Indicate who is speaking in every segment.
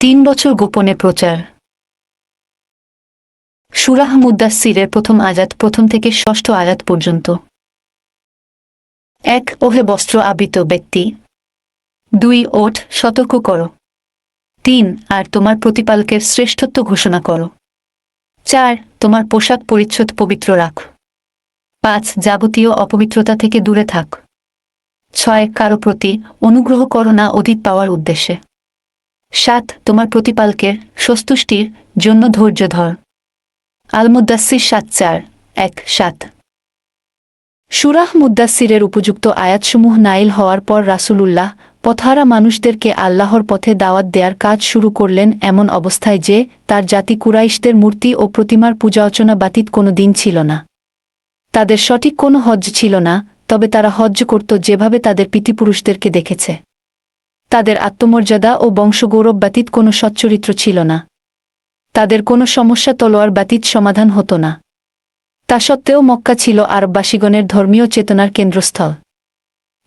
Speaker 1: 3 বছর গোপনে প্রচার। সূরা মুদ্দাসসিরের প্রথম আয়াত প্রথম থেকে ষষ্ঠ আয়াত পর্যন্ত। 1 ওহে বস্ত্র আবৃত ব্যক্তি। 2 ওঠ, সতর্ক করো। 3 আর তোমার প্রতিপালকের শ্রেষ্ঠত্ব ঘোষণা করো। 4 তোমার পোশাক পরিচ্ছদ পবিত্র রাখ। 5 যাবতীয় অপবিত্রতা থেকে দূরে থাক। 6 কারো প্রতি অনুগ্রহ করো না অধিক পাওয়ার উদ্দেশ্যে। 7 তোমার প্রতিপালকের সন্তুষ্টির জন্য ধৈর্য ধর। আল মুদ্দাসসির 7:4-1-7। সূরা মুদ্দাসসিরের উপযুক্ত আয়াতসমূহ নাইল হওয়ার পর রাসূলুল্লাহ পথহারা মানুষদেরকে আল্লাহর পথে দাওয়াত দেয়ার কাজ শুরু করলেন, এমন অবস্থায় যে তার জাতি কুরাইশদের মূর্তি ও প্রতিমার পূজা অর্চনা ব্যতীত কোনো দিন ছিল না। তাদের সঠিক কোনো হজ্জ ছিল না, তবে তারা হজ্জ করত যেভাবে তাদের পিতৃপুরুষদেরকে দেখেছে। তাদের আত্মমর্যাদা ও বংশগৌরব ব্যতীত কোনো সচ্চরিত্র ছিল না। তাদের কোনো সমস্যা তলোয়ার ব্যতীত সমাধান হতো না। তা সত্ত্বেও মক্কা ছিল আরববাসীগণের ধর্মীয় চেতনার কেন্দ্রস্থল।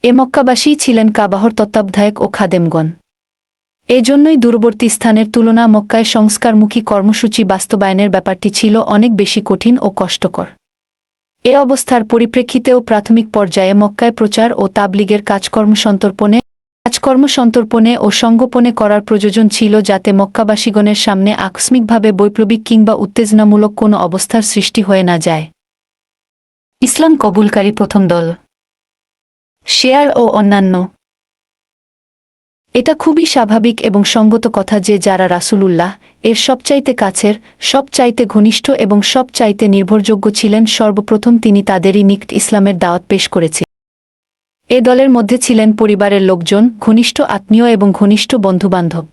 Speaker 1: এ মক্কাবাসীই ছিলেন কাবাহর তত্ত্বাবধায়ক ও খাদেমগণ। এজন্যই দূরবর্তী স্থানের তুলনা মক্কায় সংস্কারমুখী কর্মসূচি বাস্তবায়নের ব্যাপারটি ছিল অনেক বেশি কঠিন ও কষ্টকর। এ অবস্থার পরিপ্রেক্ষিতেও প্রাথমিক পর্যায়ে মক্কায় প্রচার ও তাবলীগের কাজকর্ম সন্তর্পণে ও সংগোপনে করার প্রয়োজন ছিল, যাতে মক্কাবাসীগণের সামনে আকস্মিকভাবে বৈপ্লবিক কিংবা উত্তেজনামূলক কোনো অবস্থার সৃষ্টি হয়ে না যায়। ইসলাম কবুলকারী প্রথম দল। শেয়ার ও অন্যান্য। এটা খুবই স্বাভাবিক এবং সঙ্গত কথা যে যারা রাসূলুল্লাহ এর সবচাইতে কাছের, সবচাইতে ঘনিষ্ঠ এবং সবচাইতে নির্ভরযোগ্য ছিলেন, সর্বপ্রথম তিনি তাদেরই নিকট ইসলামের দাওয়াত পেশ করেছিলেন। এ দলের মধ্যে ছিলেন পরিবারের লোকজন, ঘনিষ্ঠ আত্মীয় এবং ঘনিষ্ঠ বন্ধুবান্ধব।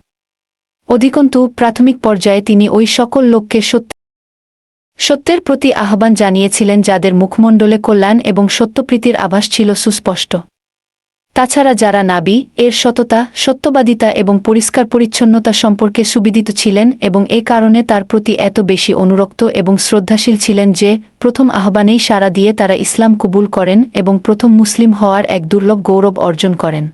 Speaker 1: অধিকন্তু প্রাথমিক পর্যায়ে তিনি ওই সকল লোককে সত্যের প্রতি আহ্বান জানিয়েছিলেন যাদের মুখমণ্ডলে কল্যাণ এবং সত্যপ্রীতির আভাস ছিল সুস্পষ্ট। তাছাড়া যারা নাবী এর সততা, সত্যবাদিতা এবং পরিষ্কার পরিচ্ছন্নতা সম্পর্কে সুবিদিত ছিলেন এবং এ কারণে তার প্রতি এত বেশি অনুরক্ত এবং শ্রদ্ধাশীল ছিলেন যে প্রথম আহ্বানেই সাড়া দিয়ে তারা ইসলাম কবুল করেন এবং প্রথম মুসলিম হওয়ার এক দুর্লভ গৌরব অর্জন করেন।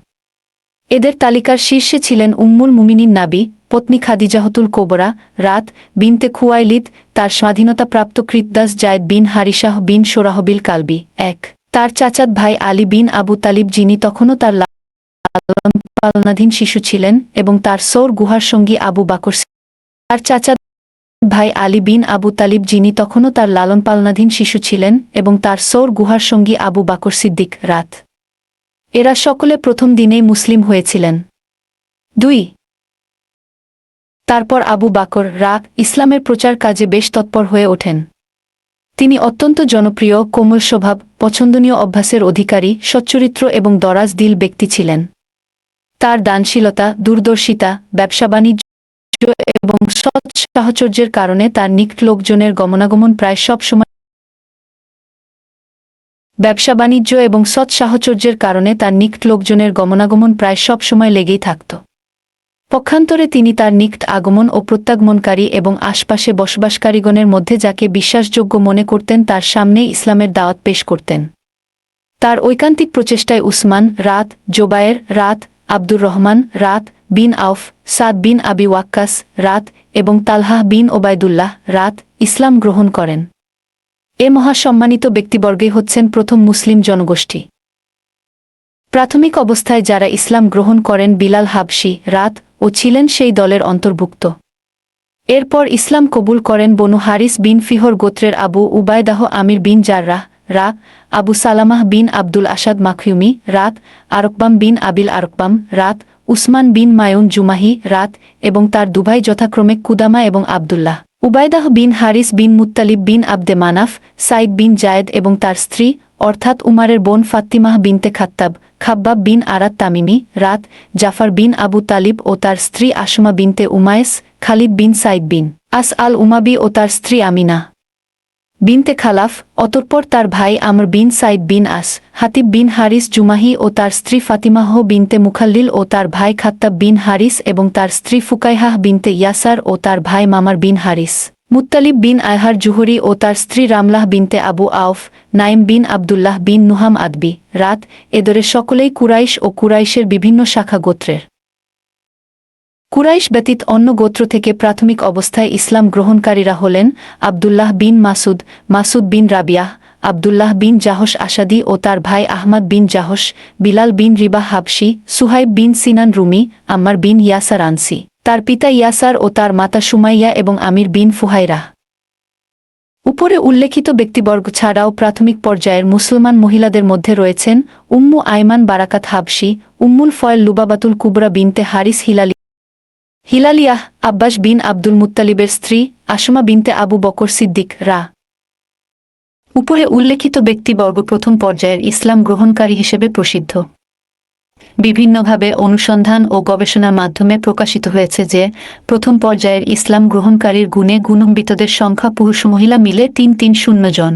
Speaker 1: এদের তালিকার শীর্ষে ছিলেন উম্মুল মুমিনিন নাবী পত্নী খাদিজাতুল কোবরা রাত বিনতে খুয়াইলিদ, তার স্বাধীনতাপ্রাপ্ত কৃতদাস জায়েদ বিন হারিসাহ বিন সোরাহবিল কালবি। 1 তার চাচাত ভাই আলী বিন আবু তালিব, যিনি তখনও তার লালন পালনাধীন শিশু ছিলেন, এবং তার সৌর গুহার সঙ্গী আবু বাকর। তার চাচাত ভাই আলী বিন আবু তালিব, যিনি তখনও তার লালন পালনাধীন শিশু ছিলেন, এবং তার সৌর গুহার সঙ্গী আবু বাকর সিদ্দিক। রাত এরা সকলে প্রথম দিনেই মুসলিম হয়েছিলেন। 2 তারপর আবু বাকর ইসলামের প্রচার কাজে বেশ তৎপর হয়ে ওঠেন। তিনি অত্যন্ত জনপ্রিয়, কোমল স্বভাব, পছন্দনীয় অভ্যাসের অধিকারী, সচ্চরিত্র এবং দরাজ দিল ব্যক্তি ছিলেন। তার দানশীলতা, দূরদর্শিতা, ব্যবসা-বাণিজ্য এবং সৎ সাহচর্যের কারণে তার নিকট লোকজনের গমনাগমন প্রায় সব সময় লেগেই থাকত। পক্ষান্তরে তিনি তার নিকট আগমন ও প্রত্যাগমনকারী এবং আশপাশে বসবাসকারীগণের মধ্যে যাকে বিশ্বাসযোগ্য মনে করতেন তার সামনেই ইসলামের দাওয়াত পেশ করতেন। তার ঐকান্তিক প্রচেষ্টায় উসমান জোবায়ের আব্দুর রহমান বিন আউফ, সাদ বিন আবি ওয়াক্কাস এবং তালহাহ বিন ওবায়দুল্লাহ ইসলাম গ্রহণ করেন। এ মহাসম্মানিত ব্যক্তিবর্গই হচ্ছেন প্রথম মুসলিম জনগোষ্ঠী। প্রাথমিক অবস্থায় যারা ইসলাম গ্রহণ করেন বিলাল হাবশী ও ছিলেন সেই দলের অন্তর্ভুক্ত। এরপর ইসলাম কবুল করেন বনু হারিস বিন ফিহর গোত্রের আবু উবায়দাহ আমির বিন জাররাহ আবু সালামাহ বিন আব্দুল আসাদ মাখয়ুমি আরকবাম বিন আবিল আরকবাম উসমান বিন মায়ুন জুমাহি এবং তার দুভাই যথাক্রমে কুদামা এবং আবদুল্লাহ। উবায়দাহ বিন হারিস বিন মুত্তালিব বিন আবদে মানাফ, সাইদ বিন জায়েদ এবং তার স্ত্রী অর্থাৎ উমারের বোন ফাত্তিমাহ বিনতে খাব্বাব বিন আরাত তামিমি জাফর বিন আবু তালিব ও তার স্ত্রী আসমা বিনতে উমায়েস, খালিদ বিন সাইদ বিন আস আল উমাবি ও তার স্ত্রী আমিনা বিনতে খালাফ, অতঃপর তার ভাই আমর বিন সাইদ বিন আস, হাতিব বিন হারিস জুমাহি ও তার স্ত্রী ফাতিমাহ বিনতে মুখাল্লিল ও তার ভাই খাত্তাব বিন হারিস এবং তার স্ত্রী ফুকাইহাহ বিনতে ইয়াসার ও তার ভাই মামার বিন হারিস, মুত্তালিব বিন আয়হার জুহরি ও তার স্ত্রী রামলাহ বিনতে আবু আউফ, নাইম বিন আবদুল্লাহ বিন নুহাম আদবি এদরে সকলেই কুরাইশ ও কুরাইশের বিভিন্ন শাখা গোত্রের। কুরাইশ ব্যতীত অন্য গোত্র থেকে প্রাথমিক অবস্থায় ইসলাম গ্রহণকারীরা হলেন আবদুল্লাহ বিন মাসুদ, মাসুদ বিন রাবিয়াহ, আবদুল্লাহ বিন জাহশ আসাদি ও তার ভাই আহমদ বিন জাহশ, বিলাল বিন রিবাহ হাবশি, সুহাইব বিন সিনান রুমি, আম্মার বিন ইয়াসার আনসি, তার পিতা ইয়াসার ও তার মাতা সুমাইয়া এবং আমির বিন ফুহাইরাহ। উপরে উল্লেখিত ব্যক্তিবর্গ ছাড়াও প্রাথমিক পর্যায়ের মুসলমান মহিলাদের মধ্যে রয়েছেন উম্মু আয়মান বারাকাত হাবশি, উম্মুল ফয়েল লুবাবাতুল কুবরা বিনতে হারিস হিলালিয়াহ, আব্বাস বিন আব্দুল মুত্তালিবের স্ত্রী, আসমা বিনতে আবু বকর সিদ্দিক রা। উপরে উল্লেখিত ব্যক্তিবর্গ প্রথম পর্যায়ের ইসলাম গ্রহণকারী হিসেবে প্রসিদ্ধ। বিভিন্নভাবে অনুসন্ধান ও গবেষণার মাধ্যমে প্রকাশিত হয়েছে যে প্রথম পর্যায়ের ইসলাম গ্রহণকারীর গুণে গুণান্বিতদের সংখ্যা পুরুষ মহিলা মিলে ৩৩০ জন।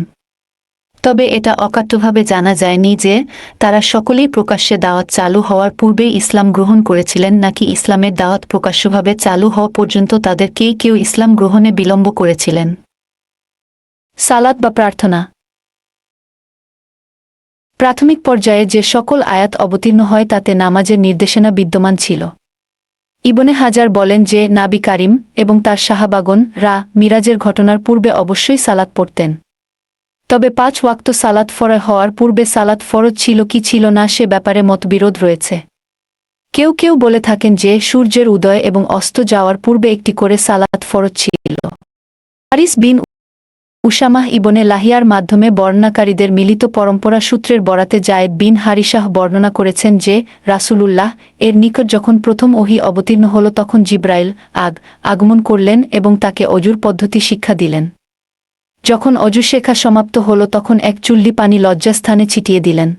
Speaker 1: তবে এটা অকাট্যভাবে জানা যায়নি যে তারা সকলেই প্রকাশ্যে দাওয়াত চালু হওয়ার পূর্বেই ইসলাম গ্রহণ করেছিলেন নাকি ইসলামের দাওয়াত প্রকাশ্যভাবে চালু হওয়া পর্যন্ত তাদের কেউ ইসলাম গ্রহণে বিলম্ব করেছিলেন। সালাত বা প্রার্থনা। প্রাথমিক পর্যায়ে যে সকল আয়াত অবতীর্ণ হয় তাতে নামাজের নির্দেশনা বিদ্যমান ছিল। ইবনে হাজার বলেন যে নাবী কারিম এবং তার সাহাবাগণ মিরাজের ঘটনার পূর্বে অবশ্যই সালাত পড়তেন। তবে ৫ ওয়াক্ত সালাত ফরজ হওয়ার পূর্বে সালাত ফরজ ছিল কি ছিল না সে ব্যাপারে মতবিরোধ রয়েছে। কেউ বলে থাকেন যে সূর্যের উদয় এবং অস্ত যাওয়ার পূর্বে একটি করে সালাত ফরজ ছিল। হারিস বিন উসামাহ ইবনে লাহিয়ার মাধ্যমে বর্ণনাকারীদের মিলিত পরম্পরা সূত্রের বরাতে জায়েদ বিন হারিসাহ বর্ণনা করেছেন যে রাসূলুল্লাহ এর নিকট যখন প্রথম ওহী অবতীর্ণ হল তখন জিব্রাইল আগমন করলেন এবং তাকে অজুর পদ্ধতি শিক্ষা দিলেন। যখন অজু শেখা সমাপ্ত হল তখন এক চুল্লি পানি লজ্জাস্থানে ছিটিয়ে দিলেন।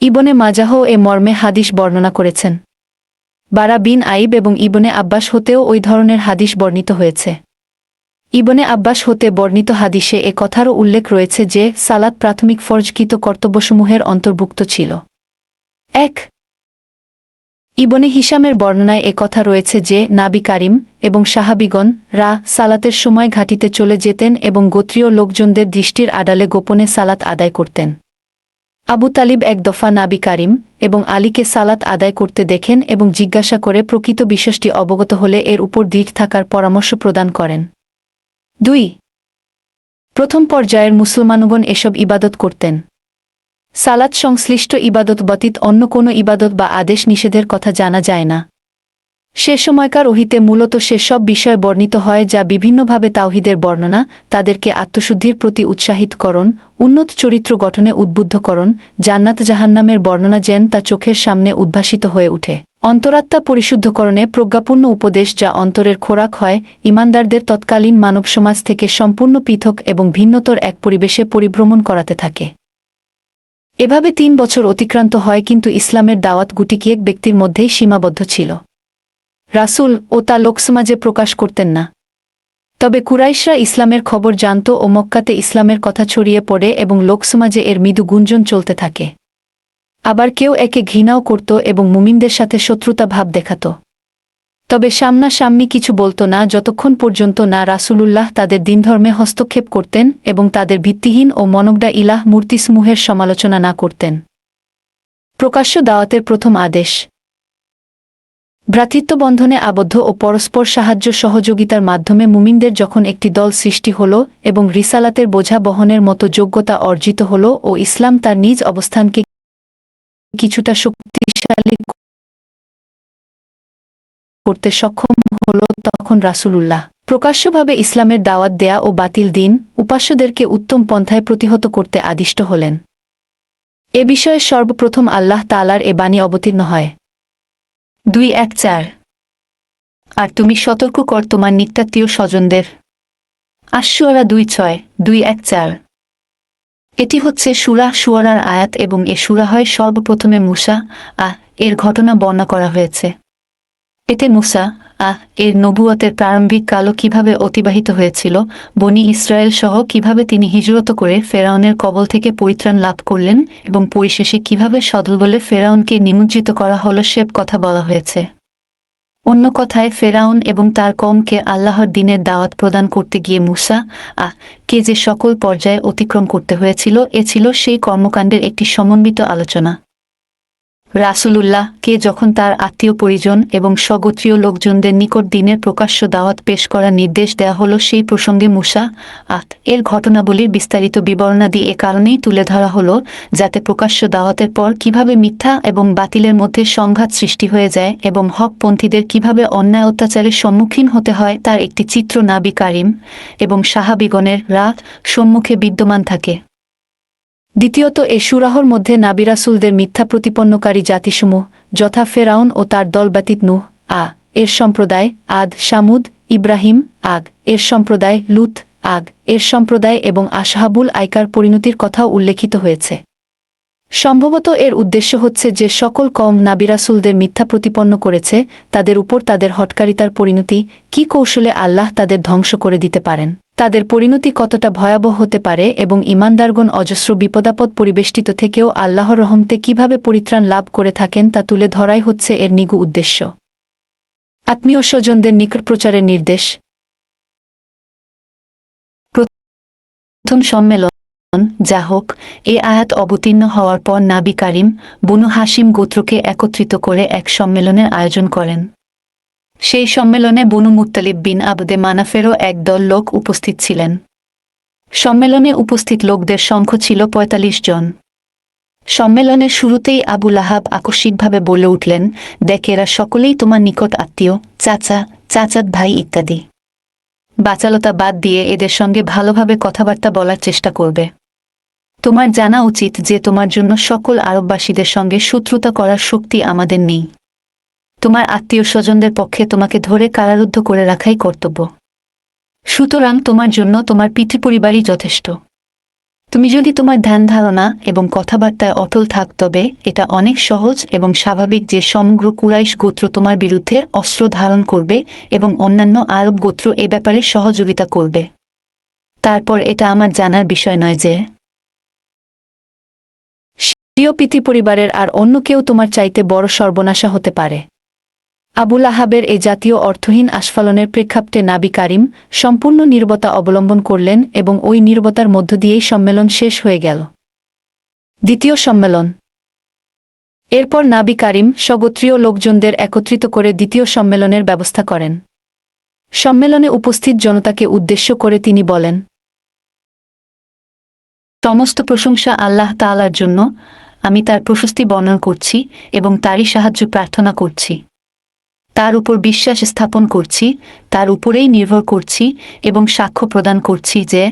Speaker 1: ইবনে মাজাহ এ মর্মে হাদিস বর্ণনা করেছেন। বারা বিন আইব এবং ইবনে আব্বাস হতেও ওই ধরনের হাদিস বর্ণিত হয়েছে। ইবনে আব্বাস হতে বর্ণিত হাদিসে এ কথারও উল্লেখ রয়েছে যে সালাত প্রাথমিক ফরজকৃত কর্তব্যসমূহের অন্তর্ভুক্ত ছিল। ১ ইবনে হিশামের বর্ণনায় এ কথা রয়েছে যে নাবী কারিম এবং সাহাবিগণ সালাতের সময় ঘাটিতে চলে যেতেন এবং গোত্রীয় লোকজনদের দৃষ্টির আড়ালে গোপনে সালাত আদায় করতেন। আবু তালিব এক দফা নাবী কারিম এবং আলীকে সালাত আদায় করতে দেখেন এবং জিজ্ঞাসা করে প্রকৃত বিষয়টি অবগত হলে এর উপর দৃঢ় থাকার পরামর্শ প্রদান করেন। ২ প্রথম পর্যায়ের মুসলমানগণ এসব ইবাদত করতেন। সালাত সংশ্লিষ্ট ইবাদত ব্যতীত অন্য কোনো ইবাদত বা আদেশ নিষেধের কথা জানা যায় না। সে সময়কার ওহীতে মূলত সেসব বিষয় বর্ণিত হয় যা বিভিন্নভাবে তাওহীদের বর্ণনা, তাদেরকে আত্মশুদ্ধির প্রতি উৎসাহিতকরণ, উন্নত চরিত্র গঠনে উদ্বুদ্ধকরণ, জান্নাত জাহান্নামের বর্ণনা যেন তা চোখের সামনে উদ্ভাসিত হয়ে ওঠে, অন্তরাত্মা পরিশুদ্ধকরণে প্রজ্ঞাপূর্ণ উপদেশ যা অন্তরের খোরাক হয়, ঈমানদারদের তৎকালীন মানব সমাজ থেকে সম্পূর্ণ পৃথক এবং ভিন্নতর এক পরিবেশে পরিভ্রমণ করাতে থাকে। এভাবে ৩ বছর অতিক্রান্ত হয় কিন্তু ইসলামের দাওয়াত গুটিকিয়েক ব্যক্তির মধ্যেই সীমাবদ্ধ ছিল। রাসূল ও তা লোকসমাজে প্রকাশ করতেন না। তবে কুরাইশরা ইসলামের খবর জানত ও মক্কাতে ইসলামের কথা ছড়িয়ে পড়ে এবং লোকসমাজে এর মৃদু গুঞ্জন চলতে থাকে। আবার কেউ একে ঘৃণাও করত এবং মুমিনদের সাথে শত্রুতা ভাব দেখাত। তবে সামনাসামনি কিছু বলত না যতক্ষণ পর্যন্ত না রাসূলুল্লাহ তাদের দ্বীনধর্মে হস্তক্ষেপ করতেন এবং তাদের ভিত্তিহীন ও মনগড়া ইলাহ মূর্তিসমূহের সমালোচনা না করতেন। প্রকাশ্য দাওয়াতের প্রথম আদেশ। ভ্রাতৃত্ববন্ধনে আবদ্ধ ও পরস্পর সাহায্য সহযোগিতার মাধ্যমে মুমিনদের যখন একটি দল সৃষ্টি হল এবং রিসালাতের বোঝা বহনের মতো যোগ্যতা অর্জিত হল ও ইসলাম তার নিজ অবস্থানকে কিছুটা শক্তিশালী করতে সক্ষম হল তখন রাসূলুল্লাহ প্রকাশ্যভাবে ইসলামের দাওয়াত দেয়া ও বাতিল দিন উপাস্যদেরকে উত্তম পন্থায় প্রতিহত করতে আদিষ্ট হলেন। এ বিষয়ে সর্বপ্রথম আল্লাহ তাআলার এ বাণী অবতীর্ণ হয়। ২:১-৪ আর তুমি সতর্ক কর তোমার নিকটাত্মীয় স্বজনদের। আশ-শুআরা ২:৬, ২:১-৪ এটি হচ্ছে সূরা শুআরার আয়াত এবং এ সূরা হয় সর্বপ্রথমে মূসা এর ঘটনা বর্ণনা করা হয়েছে। এতে মূসা এর নবুয়তের প্রারম্ভিক কালও কিভাবে অতিবাহিত হয়েছিল, বনী ইসরায়েল সহ কিভাবে তিনি হিজরত করে ফেরাউনের কবল থেকে পরিত্রাণ লাভ করলেন এবং পরিশেষে কিভাবে সদলবলে ফেরাউনকে নিমজ্জিত করা হলো সব কথা বলা হয়েছে। অন্য কথায় ফেরাউন এবং তার কওমকে আল্লাহর দ্বীনের দাওয়াত প্রদান করতে গিয়ে মূসা কে যে সকল পর্যায়ে অতিক্রম করতে হয়েছিল এ ছিল সেই কর্মকাণ্ডের একটি সমন্বিত আলোচনা। রাসূলুল্লাহকে যখন তার আত্মীয় পরিজন এবং স্বগোত্রীয় লোকজনদের নিকট দিনের প্রকাশ্য দাওয়াত পেশ করার নির্দেশ দেয়া হল, সেই প্রসঙ্গে মূসা এর ঘটনাবলীর বিস্তারিত বিবরণাদি এ কারণেই তুলে ধরা হল, যাতে প্রকাশ্য দাওয়াতের পর কিভাবে মিথ্যা এবং বাতিলের মধ্যে সংঘাত সৃষ্টি হয়ে যায় এবং হকপন্থীদের কিভাবে অন্যায় অত্যাচারের সম্মুখীন হতে হয় তার একটি চিত্র নাবী কারিম এবং সাহাবীগণের সম্মুখে বিদ্যমান থাকে। দ্বিতীয়ত, এ সূরাহর মধ্যে নাবী রাসূলদের মিথ্যা প্রতিপন্নকারী জাতিসমূহ যথা ফেরাউন ও তার দল ব্যতীত নূহ এর সম্প্রদায়, আদ, শামুদ, ইব্রাহিম এর সম্প্রদায়, লূত এর সম্প্রদায় এবং আসহাবুল আইকার পরিণতির কথাও উল্লেখিত হয়েছে। সম্ভবত এর উদ্দেশ্য হচ্ছে যে সকল কওম নাবী রাসূলদের মিথ্যা প্রতিপন্ন করেছে, তাদের উপর তাদের হঠকারিতার পরিণতি কি কৌশলে আল্লাহ তাদের ধ্বংস করে দিতে পারেন, তাদের পরিণতি কতটা ভয়াবহ হতে পারে এবং ঈমানদারগণ অজস্র বিপদাপদ পরিবেষ্টিত থেকেও আল্লাহর রহমতে কিভাবে পরিত্রাণ লাভ করে থাকেন তা তুলে ধরাই হচ্ছে এর নিগূঢ় উদ্দেশ্য। আত্মীয় স্বজনদের নিকট প্রচারের নির্দেশ। প্রথম সম্মেলন যা হোক, এ আয়াত অবতীর্ণ হওয়ার পর নাবী কারিম বনু হাশিম গোত্রকে একত্রিত করে এক সম্মেলনের আয়োজন করেন। সেই সম্মেলনে বনু মুত্তালিব বিন আবদে মানাফেরও এক দল লোক উপস্থিত ছিলেন। সম্মেলনে উপস্থিত লোকদের সংখ্যা ছিল ৪৫ জন। সম্মেলনের শুরুতেই আবু লাহাব আকস্মিকভাবে বলে উঠলেন, দেখ, এরা সকলেই তোমার নিকট আত্মীয়, চাচা, চাচাত ভাই ইত্যাদি। বাচালতা বাদ দিয়ে এদের সঙ্গে ভালোভাবে কথাবার্তা বলার চেষ্টা করবে। তোমার জানা উচিত যে তোমার জন্য সকল আরববাসীদের সঙ্গে শত্রুতা করার শক্তি আমাদের নেই। তোমার আত্মীয় স্বজনদের পক্ষে তোমাকে ধরে কারারুদ্ধ করে রাখাই কর্তব্য। সুতরাং তোমার জন্য তোমার পিতৃপরিবারই যথেষ্ট। তুমি যদি তোমার ধ্যান ধারণা এবং কথাবার্তায় অটল থাক, তবে এটা অনেক সহজ এবং স্বাভাবিক যে সমগ্র কুরাইশ গোত্র তোমার বিরুদ্ধে অস্ত্র ধারণ করবে এবং অন্যান্য আরব গোত্র এ ব্যাপারে সহযোগিতা করবে। তারপর এটা আমার জানার বিষয় নয় যে স্বীয় পিতৃপরিবারের আর অন্য কেউ তোমার চাইতে বড় সর্বনাশা হতে পারে। আবুল আহাবের এ জাতীয় অর্থহীন আস্ফালনের প্রেক্ষাপটে নাবী কারিম সম্পূর্ণ নীরবতা অবলম্বন করলেন এবং ওই নীরবতার মধ্য দিয়েই সম্মেলন শেষ হয়ে গেল। দ্বিতীয় সম্মেলন। এরপর নাবী কারিম স্বগোত্রীয় লোকজনদের একত্রিত করে দ্বিতীয় সম্মেলনের ব্যবস্থা করেন। সম্মেলনে উপস্থিত জনতাকে উদ্দেশ্য করে তিনি বলেন, সমস্ত প্রশংসা আল্লাহ তাআলার জন্য। আমি তার প্রশস্তি বর্ণনা করছি এবং তারই সাহায্য প্রার্থনা করছি। তার উপর বিশ্বাস স্থাপন করছি, তার উপরেই নির্ভর করছি এবং সাক্ষ্য প্রদান করছি যে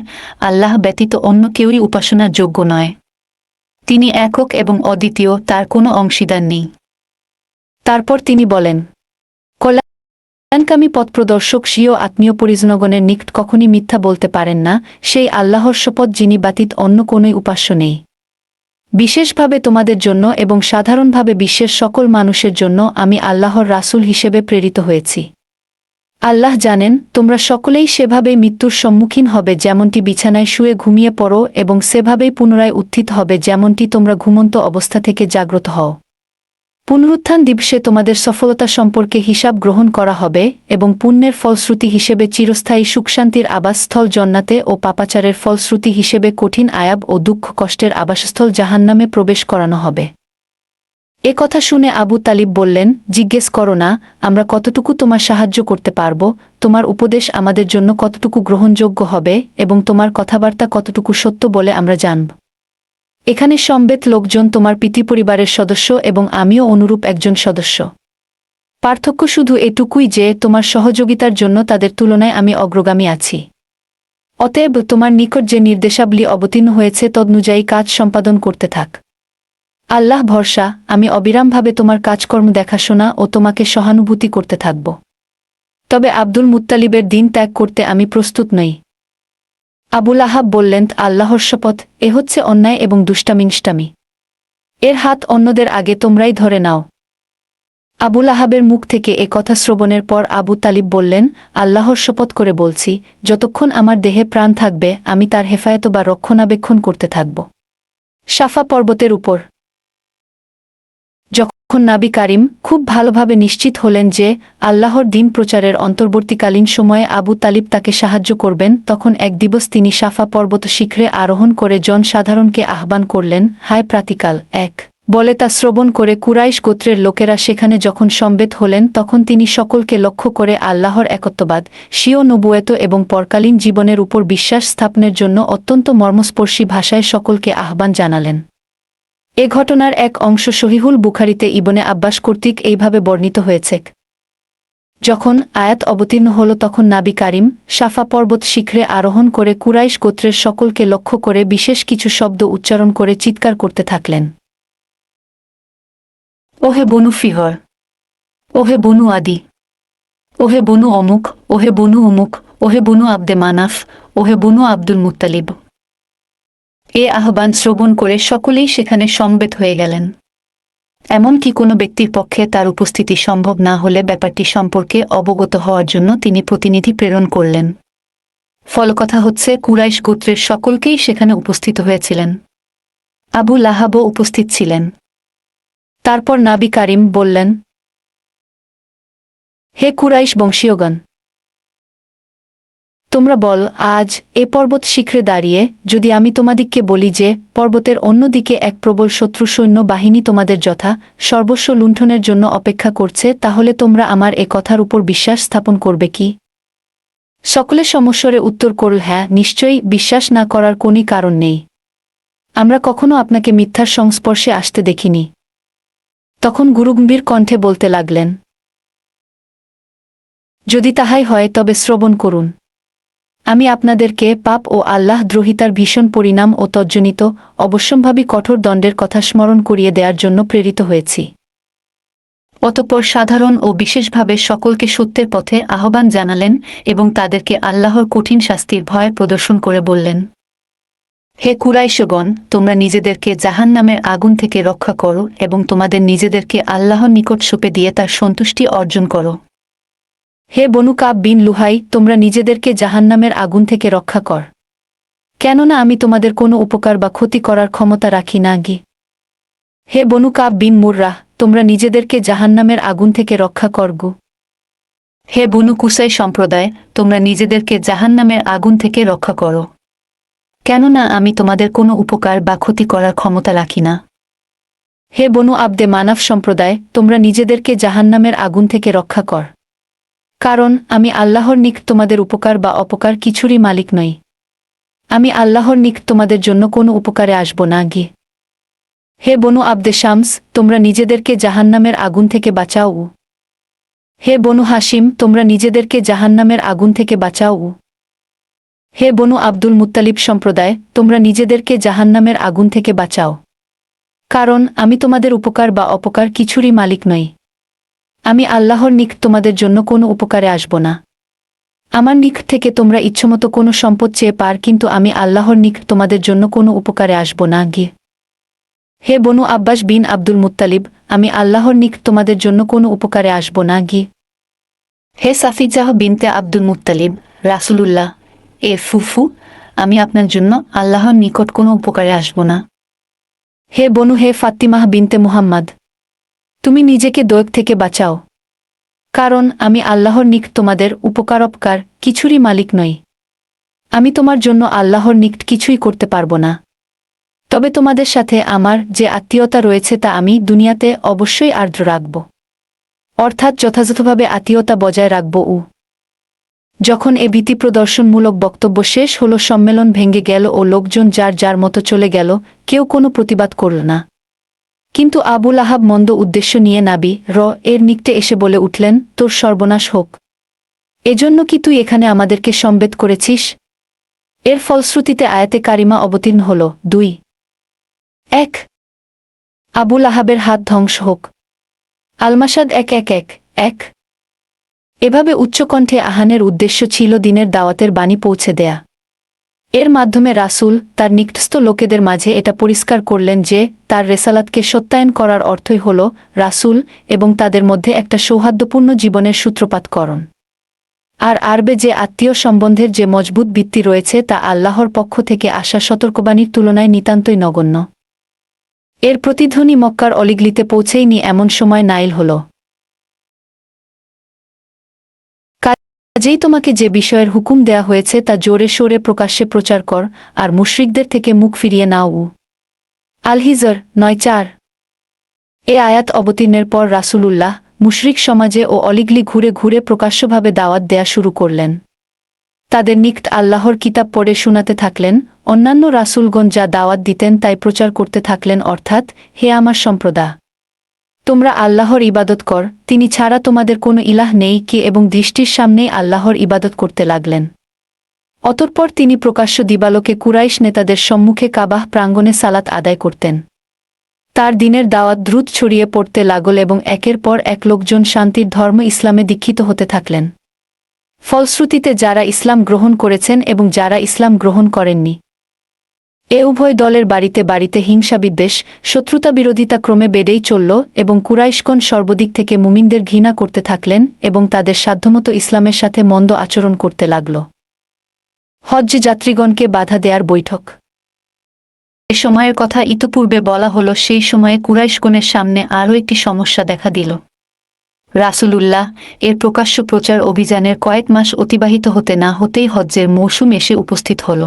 Speaker 1: আল্লাহ ব্যতীত অন্য কেউই উপাসনার যোগ্য নয়। তিনি একক এবং অদ্বিতীয়, তার কোনো অংশীদার নেই। তারপর তিনি বলেন, কল্যাণকামী পথপ্রদর্শক স্বীয় আত্মীয় পরিজনগণের নিকট কখনই মিথ্যা বলতে পারেন না, সেই আল্লাহর শপথ যিনি ব্যতীত অন্য কোনই উপাস্য নেই। বিশেষভাবে তোমাদের জন্য এবং সাধারণভাবে বিশ্বের সকল মানুষের জন্য আমি আল্লাহর রাসূল হিসেবে প্রেরিত হয়েছি। আল্লাহ জানেন তোমরা সকলেই সেভাবেই মৃত্যুর সম্মুখীন হবে যেমনটি বিছানায় শুয়ে ঘুমিয়ে পড়ো, এবং সেভাবেই পুনরায় উত্থিত হবে যেমনটি তোমরা ঘুমন্ত অবস্থা থেকে জাগ্রত হও। পুনরুত্থান দিবসে তোমাদের সফলতা সম্পর্কে হিসাব গ্রহণ করা হবে এবং পুণ্যের ফলশ্রুতি হিসেবে চিরস্থায়ী সুখশান্তির আবাসস্থল জান্নাতে ও পাপাচারের ফলশ্রুতি হিসেবে কঠিন আয়াব ও দুঃখ কষ্টের আবাসস্থল জাহান্নামে প্রবেশ করানো হবে। এ কথা শুনে আবু তালিব বললেন, জিজ্ঞেস করো না, আমরা কতটুকু তোমার সাহায্য করতে পারব, তোমার উপদেশ আমাদের জন্য কতটুকু গ্রহণযোগ্য হবে এবং তোমার কথাবার্তা কতটুকু সত্য বলে আমরা জানব। এখানে সমবেত লোকজন তোমার পিতৃপরিবারের সদস্য এবং আমিও অনুরূপ একজন সদস্য। পার্থক্য শুধু এটুকুই যে তোমার সহযোগিতার জন্য তাদের তুলনায় আমি অগ্রগামী আছি। অতএব তোমার নিকট যে নির্দেশাবলী অবতীর্ণ হয়েছে তদনুযায়ী কাজ সম্পাদন করতে থাক। আল্লাহ ভরসা, আমি অবিরামভাবে তোমার কাজকর্ম দেখাশোনা ও তোমাকে সহানুভূতি করতে থাকব। তবে আব্দুল মুত্তালিবের দিন ত্যাগ করতে আমি প্রস্তুত নই। আবুল আহাব বললেন, আল্লাহর শপথ, এ হচ্ছে অন্যায় এবং দুষ্টামিংষ্টামি। এর হাত অন্যদের আগে তোমরাই ধরে নাও। আবুল আহাবের মুখ থেকে এ কথা শ্রবণের পর আবু তালিব বললেন, আল্লাহর শপথ করে বলছি, যতক্ষণ আমার দেহে প্রাণ থাকবে আমি তার হেফায়ত বা রক্ষণাবেক্ষণ করতে থাকব। সাফা পর্বতের উপর। যখন নাবী কারিম খুব ভালোভাবে নিশ্চিত হলেন যে আল্লাহর দিন প্রচারের অন্তর্বর্তীকালীন সময়ে আবু তালিব তাকে সাহায্য করবেন, তখন এক দিবস তিনি সাফা পর্বত শিখরে আরোহণ করে জনসাধারণকে আহ্বান করলেন, হায় প্রাতিকাল ১ বলে তা শ্রবণ করে কুরাইশ গোত্রের লোকেরা সেখানে যখন সমবেত হলেন তখন তিনি সকলকে লক্ষ্য করে আল্লাহর একত্ববাদ, স্বীয় নবুয়ত এবং পরকালীন জীবনের উপর বিশ্বাস স্থাপনের জন্য অত্যন্ত মর্মস্পর্শী ভাষায় সকলকে আহ্বান জানালেন। এ ঘটনার এক অংশ সহিহুল বুখারীতে ইবনে আব্বাস কর্তৃক এইভাবে বর্ণিত হয়েছে। যখন আয়াত অবতীর্ণ হল তখন নাবী কারিম সাফা পর্বত শিখরে আরোহণ করে কুরাইশ গোত্রের সকলকে লক্ষ্য করে বিশেষ কিছু শব্দ উচ্চারণ করে চিৎকার করতে থাকলেন। ওহে বনু ফিহর, ওহে বনু আদি, ওহে বনু অমুক, ওহে বনু অমুক, ওহে বনু আব্দে মানাফ, ওহে বনু আব্দুল মুত্তালিব। এ আহ্বান শ্রবণ করে সকলেই সেখানে সমবেত হয়ে গেলেন। এমনকি কোনো ব্যক্তির পক্ষে তার উপস্থিতি সম্ভব না হলে ব্যাপারটি সম্পর্কে অবগত হওয়ার জন্য তিনি প্রতিনিধি প্রেরণ করলেন। ফলকথা হচ্ছে কুরাইশ গোত্রের সকলকেই সেখানে উপস্থিত হয়েছিলেন। আবু লাহাবও উপস্থিত ছিলেন। তারপর নাবী কারিম বললেন, হে কুরাইশ বংশীয়গণ, তোমরা বল, আজ এ পর্বত শিখরে দাঁড়িয়ে যদি আমি তোমাদিগকে বলি যে পর্বতের অন্যদিকে এক প্রবল শত্রু সৈন্য বাহিনী তোমাদের যথা সর্বস্ব লুণ্ঠনের জন্য অপেক্ষা করছে, তাহলে তোমরা আমার এ কথার উপর বিশ্বাস স্থাপন করবে কি? সকলে সমস্বরে উত্তর করল, হ্যাঁ, নিশ্চয়ই, বিশ্বাস না করার কোনই কারণ নেই। আমরা কখনো আপনাকে মিথ্যার সংস্পর্শে আসতে দেখিনি। তখন গুরুগম্ভীর কণ্ঠে বলতে লাগলেন, যদি তাহাই হয় তবে শ্রবণ করুন। আমি আপনাদেরকে পাপ ও আল্লাহ দ্রোহিতার ভীষণ পরিণাম ও তজ্জনিত অবশ্যম্ভাবী কঠোর দণ্ডের কথা স্মরণ করিয়ে দেওয়ার জন্য প্রেরিত হয়েছি। অতঃপর সাধারণ ও বিশেষভাবে সকলকে সত্যের পথে আহ্বান জানালেন এবং তাদেরকে আল্লাহর কঠিন শাস্তির ভয় প্রদর্শন করে বললেন, হে কুরাইশগণ, তোমরা নিজেদেরকে জাহান্নামের আগুন থেকে রক্ষা করো এবং তোমাদের নিজেদেরকে আল্লাহর নিকট সঁপে দিয়ে তার সন্তুষ্টি অর্জন করো। হে বনু কাব বিন লুহাই, তোমরা নিজেদেরকে জাহান্নামের আগুন থেকে রক্ষা কর, কেননা আমি তোমাদের কোনো উপকার বা ক্ষতি করার ক্ষমতা রাখি না গি। হে বনু কাব বিন মুররাহ, তোমরা নিজেদেরকে জাহান্নামের আগুন থেকে রক্ষা করগু। হে বনু কুসাই সম্প্রদায়, তোমরা নিজেদেরকে জাহান্নামের আগুন থেকে রক্ষা করো, কেননা আমি তোমাদের কোনো উপকার বা ক্ষতি করার ক্ষমতা রাখি না। হে বনু আব্দে মানাফ সম্প্রদায়, তোমরা নিজেদেরকে জাহান্নামের আগুন থেকে রক্ষা কর, কারণ আমি আল্লাহর নিকট তোমাদের উপকার বা অপকার কিছুরই মালিক নই। আমি আল্লাহর নিকট তোমাদের জন্য কোনো উপকারে আসব না গি। হে বনু আব্দে শামস, তোমরা নিজেদেরকে জাহান্নামের আগুন থেকে বাঁচাও। হে বনু হাসিম, তোমরা নিজেদেরকে জাহান্নামের আগুন থেকে বাঁচাও। হে বনু আব্দুল মুত্তালিব সম্প্রদায়, তোমরা নিজেদেরকে জাহান্নামের আগুন থেকে বাঁচাও, কারণ আমি তোমাদের উপকার বা অপকার কিছুরই মালিক নই। আমি আল্লাহর নিকট তোমাদের জন্য কোনো উপকারে আসব না। আমার নিকট থেকে তোমরা ইচ্ছমতো কোনো সম্পদ চেয়ে পার, কিন্তু আমি আল্লাহর নিকট তোমাদের জন্য কোনো উপকারে আসব না গিয়ে। হে বনু আব্বাস বিন আব্দুল মুত্তালিব, আমি আল্লাহর নিকট তোমাদের জন্য কোনো উপকারে আসব না গিয়ে। হে সাফিজাহ বিনতে আব্দুল মুত্তালিব, রাসূলুল্লাহ এর ফুফু, আমি আপনার জন্য আল্লাহর নিকট কোনো উপকারে আসব না। হে বনু হে ফাতিমাহ বিনতে মুহাম্মদ, তুমি নিজেকে দৈব থেকে বাঁচাও, কারণ আমি আল্লাহর নিকট তোমাদের উপকারপকার কিছুরই মালিক নই। আমি তোমার জন্য আল্লাহর নিকট কিছুই করতে পারব না। তবে তোমাদের সাথে আমার যে আত্মীয়তা রয়েছে তা আমি দুনিয়াতে অবশ্যই আর্দ্র রাখব, অর্থাৎ যথাযথভাবে আত্মীয়তা বজায় রাখব। যখন এ ভীতি প্রদর্শনমূলক বক্তব্য শেষ হল, সম্মেলন ভেঙে গেল ও লোকজন যার যার মতো চলে গেল, কেউ কোনো প্রতিবাদ করল না। কিন্তু আবুল আহাব মন্দ উদ্দেশ্য নিয়ে নাবি এর নিকটে এসে বলে উঠলেন, তোর সর্বনাশ হোক, এজন্য কি তুই এখানে আমাদেরকে সমবেত করেছিস? এর ফলশ্রুতিতে আয়াতে কারিমা অবতীর্ণ হল, 2:1 আবুল আহাবের হাত ধ্বংস হোক। আলমাসাদ 1:1 এভাবে উচ্চকণ্ঠে আহ্বানের উদ্দেশ্য ছিল দিনের দাওয়াতের বাণী পৌঁছে দেয়া। এর মাধ্যমে রাসূল তার নিকটস্থ লোকেদের মাঝে এটা পরিষ্কার করলেন যে তার রেসালাতকে সত্যায়ন করার অর্থই হল রাসূল এবং তাদের মধ্যে একটা সৌহার্দ্যপূর্ণ জীবনের সূত্রপাতকরণ। আর আরবে যে আত্মীয় সম্বন্ধের যে মজবুত ভিত্তি রয়েছে তা আল্লাহর পক্ষ থেকে আসা সতর্কবাণীর তুলনায় নিতান্তই নগণ্য। এর প্রতিধ্বনি মক্কার অলিগলিতে পৌঁছেইনি এমন সময় নাইল হল। কাজেই তোমাকে যে বিষয়ের হুকুম দেয়া হয়েছে তা জোরে সোরে প্রকাশ্যে প্রচার কর, আর মুশরিকদের থেকে মুখ ফিরিয়ে নাও। আল হিজর 9:4 এ আয়াত অবতীর্ণের পর রাসূলুল্লাহ মুশরিক সমাজে ও অলিগলি ঘুরে ঘুরে প্রকাশ্যভাবে দাওয়াত দেয়া শুরু করলেন। তাদের নিকট আল্লাহর কিতাব পড়ে শোনাতে থাকলেন, অন্যান্য রাসূলগণ যা দাওয়াত দিতেন তাই প্রচার করতে থাকলেন, অর্থাৎ, হে আমার সম্প্রদায়, তোমরা আল্লাহর ইবাদত কর, তিনি ছাড়া তোমাদের কোনো ইলাহ নেই কি, এবং দৃষ্টির সামনেই আল্লাহর ইবাদত করতে লাগলেন। অতঃপর তিনি প্রকাশ্য দিবালোকে কুরাইশ নেতাদের সম্মুখে কাবাহ প্রাঙ্গণে সালাত আদায় করতেন। তার দিনের দাওয়াত দ্রুত ছড়িয়ে পড়তে লাগল এবং একের পর এক লোকজন শান্তির ধর্ম ইসলামে দীক্ষিত হতে থাকলেন। ফলশ্রুতিতে যারা ইসলাম গ্রহণ করেছেন এবং যারা ইসলাম গ্রহণ করেননি, এ উভয় দলের বাড়িতে বাড়িতে হিংসা বিদ্বেষ শত্রুতা বিরোধিতা ক্রমে বেড়েই চলল এবং কুরাইশগণ সর্বদিক থেকে মুমিনদের ঘৃণা করতে থাকলেন এবং তাদের সাধ্যমতো ইসলামের সাথে মন্দ আচরণ করতে লাগল। হজ্জ যাত্রীগণকে বাধা দেয়ার বৈঠক। এ সময়ের কথা ইতপূর্বে বলা হল। সেই সময়ে কুরাইশগণের সামনে আরও একটি সমস্যা দেখা দিল। রাসূলুল্লাহ এর প্রকাশ্য প্রচার অভিযানের কয়েক মাস অতিবাহিত হতে না হতেই হজ্জের মৌসুম এসে উপস্থিত হল।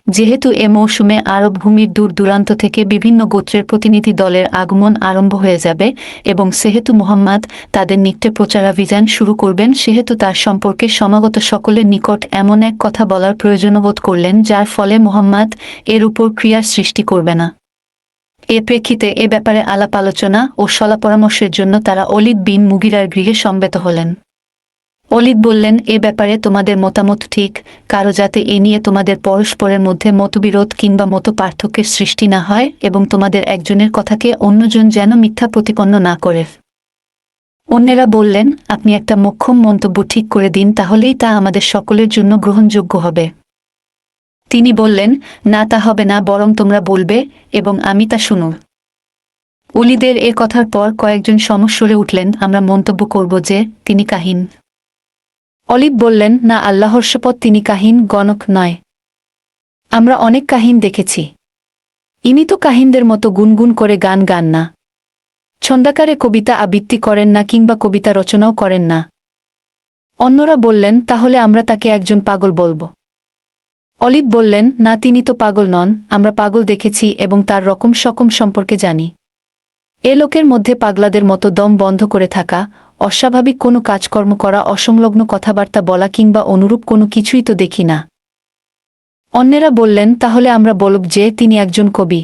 Speaker 1: যেহেতু এ মৌসুমে আরব ভূমির দূর দূরান্ত থেকে বিভিন্ন গোত্রের প্রতিনিধি দলের আগমন আরম্ভ হয়ে যাবে এবং সেহেতু মুহাম্মদ তাদের নিকটে প্রচারাভিযান শুরু করবেন, সেহেতু তার সম্পর্কে সমাগত সকলের নিকট এমন এক কথা বলার প্রয়োজনবোধ করলেন যার ফলে মুহাম্মদ এর উপর ক্রিয়ার সৃষ্টি করবে না। এ প্রেক্ষিতে এ ব্যাপারে আলাপ আলোচনা ও সলা পরামর্শের জন্য তারা ওলীদ বিন মুগিরার গৃহে সমবেত হলেন। ওলীদ বললেন, এ ব্যাপারে তোমাদের মতামত ঠিক, কারো যাতে এ নিয়ে তোমাদের পরস্পরের মধ্যে মতবিরোধ কিংবা মত পার্থক্যের সৃষ্টি না হয় এবং তোমাদের একজনের কথাকে অন্যজন যেন মিথ্যা প্রতিপন্ন না করে। অন্যেরা বললেন, আপনি একটা মোক্ষম মন্তব্য ঠিক করে দিন, তাহলেই তা আমাদের সকলের জন্য গ্রহণযোগ্য হবে। তিনি বললেন, না, তা হবে না, বরং তোমরা বলবে এবং আমি তা শুনুব। ওলীদের এ কথার পর কয়েকজন সমস্বরে উঠলেন, আমরা মন্তব্য করব যে তিনি কাহিন। ওলীদ বললেন, না, আল্লাহর শপথ, তিনি কাহিন গণক নয়। আমরা অনেক কাহিন দেখেছি। ইনি তো কাহিনদের মতো গুনগুন করে গান গান না, ছন্দাকারে কবিতা আবৃত্তি করেন না কিংবা কবিতা রচনাও করেন না। অন্যরা বললেন, তাহলে আমরা তাকে একজন পাগল বলব। ওলীদ বললেন, না, তিনি তো পাগল নন, আমরা পাগল দেখেছি এবং তার রকম সকম সম্পর্কে জানি। এ লোকের মধ্যে পাগলাদের মতো দম বন্ধ করে থাকা, অস্বাভাবিক কোনো কাজকর্ম করা, অসংলগ্ন কথাবার্তা বলা কিংবা অনুরূপ কোনো কিছুই তো দেখি না। অন্যেরা বললেন, তাহলে আমরা বলব যে তিনি একজন কবি।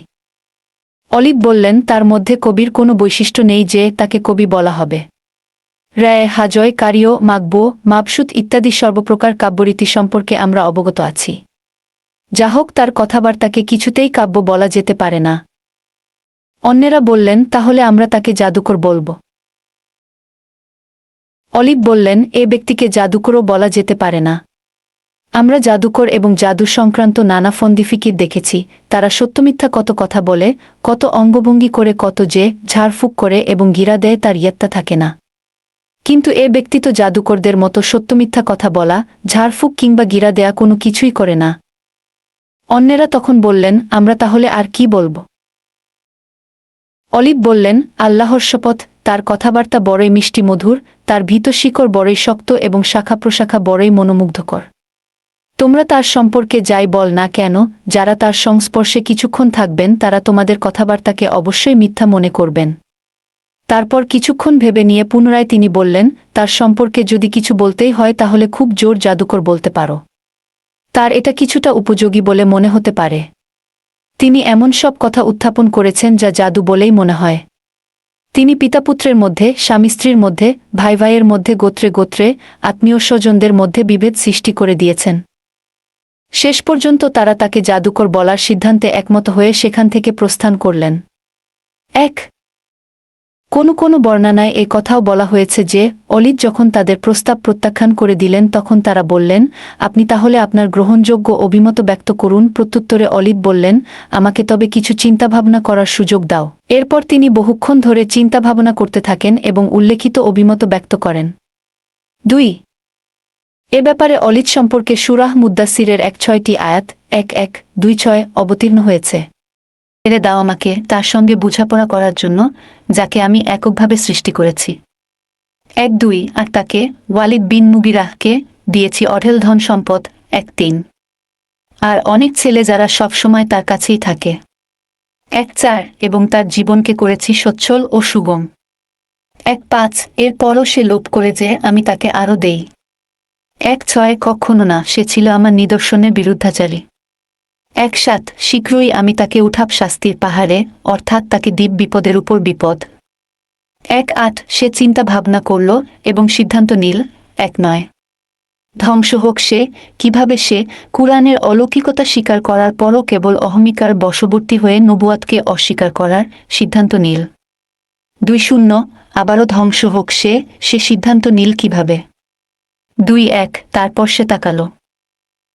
Speaker 1: ওলীদ বললেন, তার মধ্যে কবির কোনো বৈশিষ্ট্য নেই যে তাকে কবি বলা হবে। রায়, হাজয়, কারিও, মাকবো, মাবসুত ইত্যাদি সর্বপ্রকার কাব্যরীতি সম্পর্কে আমরা অবগত আছি। যা হোক, তার কথাবার্তাকে কিছুতেই কাব্য বলা যেতে পারে না। অন্যেরা বললেন, তাহলে আমরা তাকে জাদুকর বলব। ওলীদ বললেন, এ ব্যক্তিকে জাদুকরও বলা যেতে পারে না। আমরা জাদুকর এবং জাদু সংক্রান্ত নানা ফন্দিফিকির দেখেছি। তারা সত্যমিথ্যা কত কথা বলে, কত অঙ্গভঙ্গি করে, কত যে ঝাড়ফুঁক করে এবং গিরা দেয়, তার ইয়ত্তা থাকে না। কিন্তু এ ব্যক্তি তো জাদুকরদের মতো সত্যমিথ্যা কথা বলা, ঝাড়ফুঁক কিংবা গিরা দেয়া কোনো কিছুই করে না। অন্যেরা তখন বললেন, আমরা তাহলে আর কি বলব? ওলীদ বললেন, আল্লাহর শপথ, তার কথাবার্তা বড়ই মিষ্টি মধুর, তার ভীত শিকড় বড়ই শক্ত এবং শাখা প্রশাখা বড়ই মনোমুগ্ধকর। তোমরা তার সম্পর্কে যাই বল না কেন, যারা তার সংস্পর্শে কিছুক্ষণ থাকবেন তারা তোমাদের কথাবার্তাকে অবশ্যই মিথ্যা মনে করবেন। তারপর কিছুক্ষণ ভেবে নিয়ে পুনরায় তিনি বললেন, তার সম্পর্কে যদি কিছু বলতেই হয় তাহলে খুব জোর জাদুকর বলতে পারো। তার এটা কিছুটা উপযোগী বলে মনে হতে পারে। তিনি এমন সব কথা উত্থাপন করেছেন যা জাদু বলেই মনে হয়। তিনি পিতাপুত্রের মধ্যে, স্বামী স্ত্রীর মধ্যে, ভাই ভাইয়ের মধ্যে, গোত্রে গোত্রে, আত্মীয় স্বজনদের মধ্যে বিভেদ সৃষ্টি করে দিয়েছেন। শেষ পর্যন্ত তারা তাকে জাদুকর বলার সিদ্ধান্তে একমত হয়ে সেখান থেকে প্রস্থান করলেন। কোনো বর্ণনায় এ কথাও বলা হয়েছে যে ওলীদ যখন তাদের প্রস্তাব প্রত্যাখ্যান করে দিলেন তখন তারা বললেন, আপনি তাহলে আপনার গ্রহণযোগ্য অভিমত ব্যক্ত করুন। প্রত্যুত্তরে ওলীদ বললেন, আমাকে তবে কিছু চিন্তাভাবনা করার সুযোগ দাও। এরপর তিনি বহুক্ষণ ধরে চিন্তাভাবনা করতে থাকেন এবং উল্লেখিত অভিমত ব্যক্ত করেন। 2 এ ব্যাপারে ওলীদ সম্পর্কে সূরাহ মুদ্দাসিরের 1-6টি আয়াত 1-1-2-6 অবতীর্ণ হয়েছে। ছেড়ে দাও আমাকে তার সঙ্গে বোঝাপড়া করার জন্য, যাকে আমি এককভাবে সৃষ্টি করেছি। 1-2 আর তাকে ওয়ালিদ বিন মুগিরাহকে দিয়েছি অঢেল ধন সম্পদ। 1-3 আর অনেক ছেলে যারা সব সময় তার কাছেই থাকে। 1:4 এবং তার জীবনকে করেছি সচ্ছল ও সুগম। 1:5 এরপরও সে লোভ করে যে আমি তাকে আরও দেই। 1:6 কখনো না, সে ছিল আমার নিদর্শনের বিরুদ্ধাচারী। 1:7 শীঘ্রই আমি তাকে উঠাব শাস্তির পাহাড়ে, অর্থাৎ তাকে দিব বিপদের উপর বিপদ। 1:8 সে চিন্তা ভাবনা করল এবং সিদ্ধান্ত নিল। 1:9 ধ্বংস হোক সে, কিভাবে সে কুরআনের অলৌকিকতা স্বীকার করার পরও কেবল অহমিকার বশবর্তী হয়ে নবুয়াতকে অস্বীকার করার সিদ্ধান্ত নিল। 2:0 আবারও ধ্বংস হোক সে, সে সিদ্ধান্ত নিল কিভাবে। 2:1 তারপর সে তাকালো।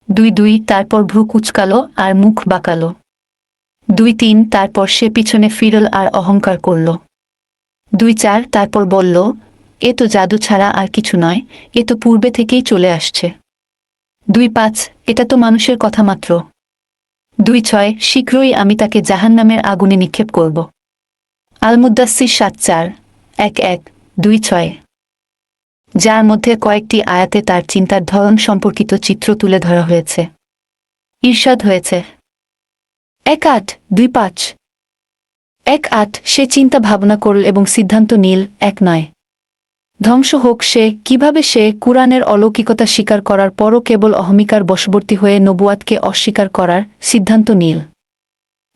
Speaker 1: 2:2 তারপর ভ্রু কুঁচকালো আর মুখ বাঁকালো। 2:3 তারপর সে পিছনে ফিরল আর অহংকার করল। 2:4 তারপর বলল, এ তো জাদু ছাড়া আর কিছু নয়, এ তো পূর্বে থেকেই চলে আসছে। 2:5 এটা তো মানুষের কথা মাত্র। 2:6 শীঘ্রই আমি তাকে জাহান্নামের আগুনে নিক্ষেপ করব। আল মুদ্দাসসির 7:4 1:1 2:6 যার মধ্যে কয়েকটি আয়াতে তার চিন্তার ধরন সম্পর্কিত চিত্র তুলে ধরা হয়েছে। ঈর্ষাদ হয়েছে। 1:8 2:5 1:8 সে চিন্তা ভাবনা করল এবং সিদ্ধান্ত নিল। 1:9 ধ্বংস হোক সে, কিভাবে সে কুরআনের অলৌকিকতা স্বীকার করার পরও কেবল অহমিকার বশবর্তী হয়ে নবুয়াতকে অস্বীকার করার সিদ্ধান্ত নিল।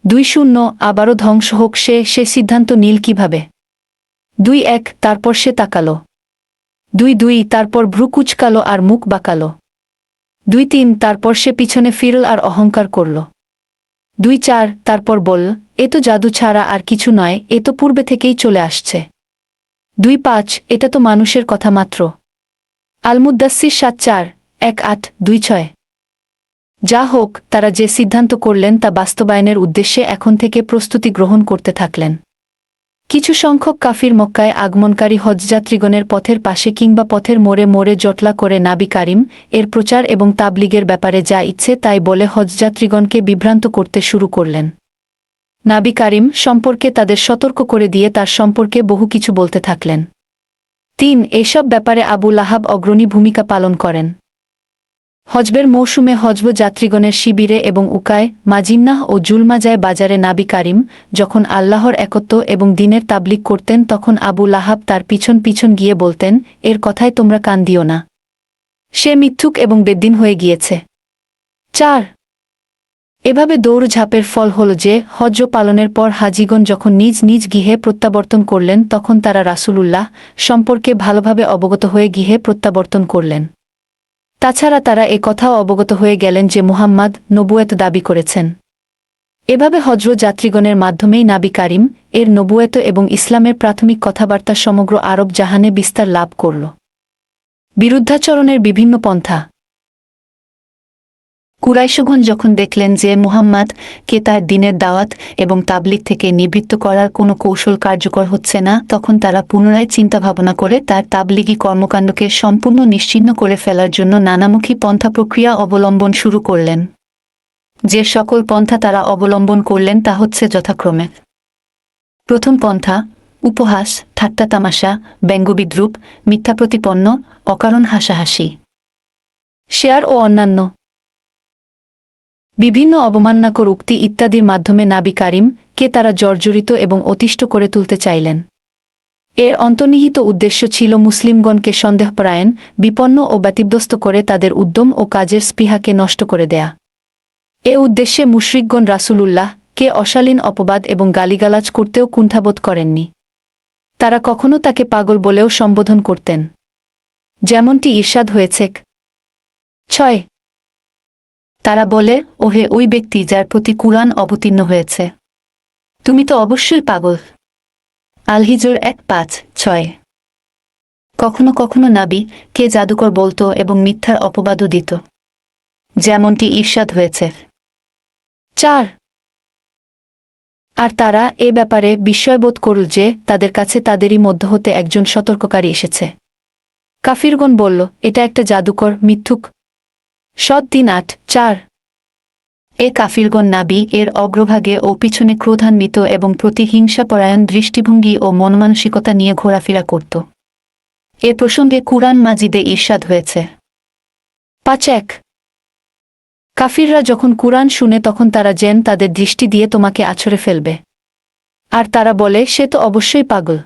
Speaker 1: 2:0 আবারও ধ্বংস হোক সে, সে সিদ্ধান্ত নিল কিভাবে। 2:1 তারপর সে তাকালো। 2:2 তারপর ভ্রু কুঁচকালো আর মুখ বাঁকালো। 2:3 তারপর সে পিছনে ফিরল আর অহংকার করল। 2:4 তারপর বলল, এ তো জাদু ছাড়া আর কিছু নয়, এ তো পূর্বে থেকেই চলে আসছে। 2:5 এটা তো মানুষের কথা মাত্র। আল মুদ্দাসসির 7:4 1:8 2:6 যা হোক, তারা যে সিদ্ধান্ত করলেন তা বাস্তবায়নের উদ্দেশ্যে এখন থেকে প্রস্তুতি গ্রহণ করতে থাকলেন। কিছু সংখ্যক কাফির মক্কায় আগমনকারী হজযাত্রীগণের পথের পাশে কিংবা পথের মোড়ে মোড়ে জটলা করে নাবি কারিম এর প্রচার এবং তাবলিগের ব্যাপারে যা ইচ্ছে তাই বলে হজযাত্রীগণকে বিভ্রান্ত করতে শুরু করলেন। নাবি কারিম সম্পর্কে তাদের সতর্ক করে দিয়ে তার সম্পর্কে বহু কিছু বলতে থাকলেন। 3 এসব ব্যাপারে আবু লাহাব অগ্রণী ভূমিকা পালন করেন। হজবের মৌসুমে হজব যাত্রীগণের শিবিরে এবং উকায়, মাজিন্নাহ ও জুলমাজায় বাজারে নাবি কারিম যখন আল্লাহর একত্ব এবং দিনের তাবলিগ করতেন তখন আবু লাহাব তার পিছন পিছন গিয়ে বলতেন, এর কথায় তোমরা কান দিও না, সে মিথ্যুক এবং বেদ্দিন হয়ে গিয়েছে। 4 এভাবে দৌড়ঝাঁপের ফল হল যে হজ্জ পালনের পর হাজিগণ যখন নিজ নিজ গৃহে প্রত্যাবর্তন করলেন তখন তারা রাসূলুল্লাহ সম্পর্কে ভালোভাবে অবগত হয়ে গৃহে প্রত্যাবর্তন করলেন। তাছাড়া তারা এ কথাও অবগত হয়ে গেলেন যে মুহাম্মদ নবুয়ত দাবি করেছেন। এভাবে হজরত যাত্রীগণের মাধ্যমেই নাবি কারিম এর নবুয়ত এবং ইসলামের প্রাথমিক কথাবার্তা সমগ্র আরব জাহানে বিস্তার লাভ করল। বিরুদ্ধাচরণের বিভিন্ন পন্থা। কুরাইশগণ যখন দেখলেন যে মুহাম্মদ কে তার দ্বীনের দাওয়াত এবং তাবলিগ থেকে নিবৃত্ত করার কোনো কৌশল কার্যকর হচ্ছে না তখন তারা পুনরায় চিন্তাভাবনা করে তার তাবলিগী কর্মকাণ্ডকে সম্পূর্ণ নিশ্চিহ্ন করে ফেলার জন্য নানামুখী পন্থা প্রক্রিয়া অবলম্বন শুরু করলেন। যে সকল পন্থা তারা অবলম্বন করলেন তা হচ্ছে যথাক্রমে: প্রথম পন্থা উপহাস, ঠাট্টা তামাশা, ব্যঙ্গবিদ্রূপ, মিথ্যা প্রতিপন্ন, অকারণ হাসাহাসি, শেয়ার ও অন্যান্য বিভিন্ন অবমাননাকর উক্তি ইত্যাদির মাধ্যমে নাবি কারিম কে তারা জর্জরিত এবং অতিষ্ঠ করে তুলতে চাইলেন। এর অন্তর্নিহিত উদ্দেশ্য ছিল মুসলিমগণকে সন্দেহপরায়ণ, বিপন্ন ও ব্যতিব্যস্ত করে তাদের উদ্যম ও কাজের স্পৃহাকে নষ্ট করে দেয়া। এ উদ্দেশ্যে মুশরিকগণ রাসূলুল্লাহ কে অশালীন অপবাদ এবং গালিগালাজ করতেও কুণ্ঠাবোধ করেননি। তারা কখনো তাকে পাগল বলেও সম্বোধন করতেন, যেমনটি ইরশাদ হয়েছে। 6 তারা বলে, ওহে ওই ব্যক্তি যার প্রতি কুরআন অবতীর্ণ হয়েছে, তুমি তো অবশ্যই পাগল। আল হিজর 1:5-6 কখনো কখনো নাবি কে জাদুকর বলতো এবং মিথ্যার অপবাদও দিত, যেমনটি ইরশাদ হয়েছে। 4 আর তারা এ ব্যাপারে বিস্ময়বোধ করল যে তাদের কাছে তাদেরই মধ্য হতে একজন সতর্ককারী এসেছে। কাফিরগণ বলল, এটা একটা জাদুকর, মিথ্যুক। সদ 3:8-4 এ কাফিরগণ নাবি এর অগ্রভাগে ও পিছনে ক্রোধান্বিত এবং প্রতিহিংসাপরায়ণ দৃষ্টিভঙ্গি ও মনমানসিকতা নিয়ে ঘোরাফেরা করত। এ প্রসঙ্গে কুরআন মাজিদে ইরশাদ হয়েছে। 5:1 কাফিররা যখন কুরআন শুনে তখন তারা যেন তাদের দৃষ্টি দিয়ে তোমাকে আছড়ে ফেলবে। আর তারা বলে সে তো অবশ্যই পাগল।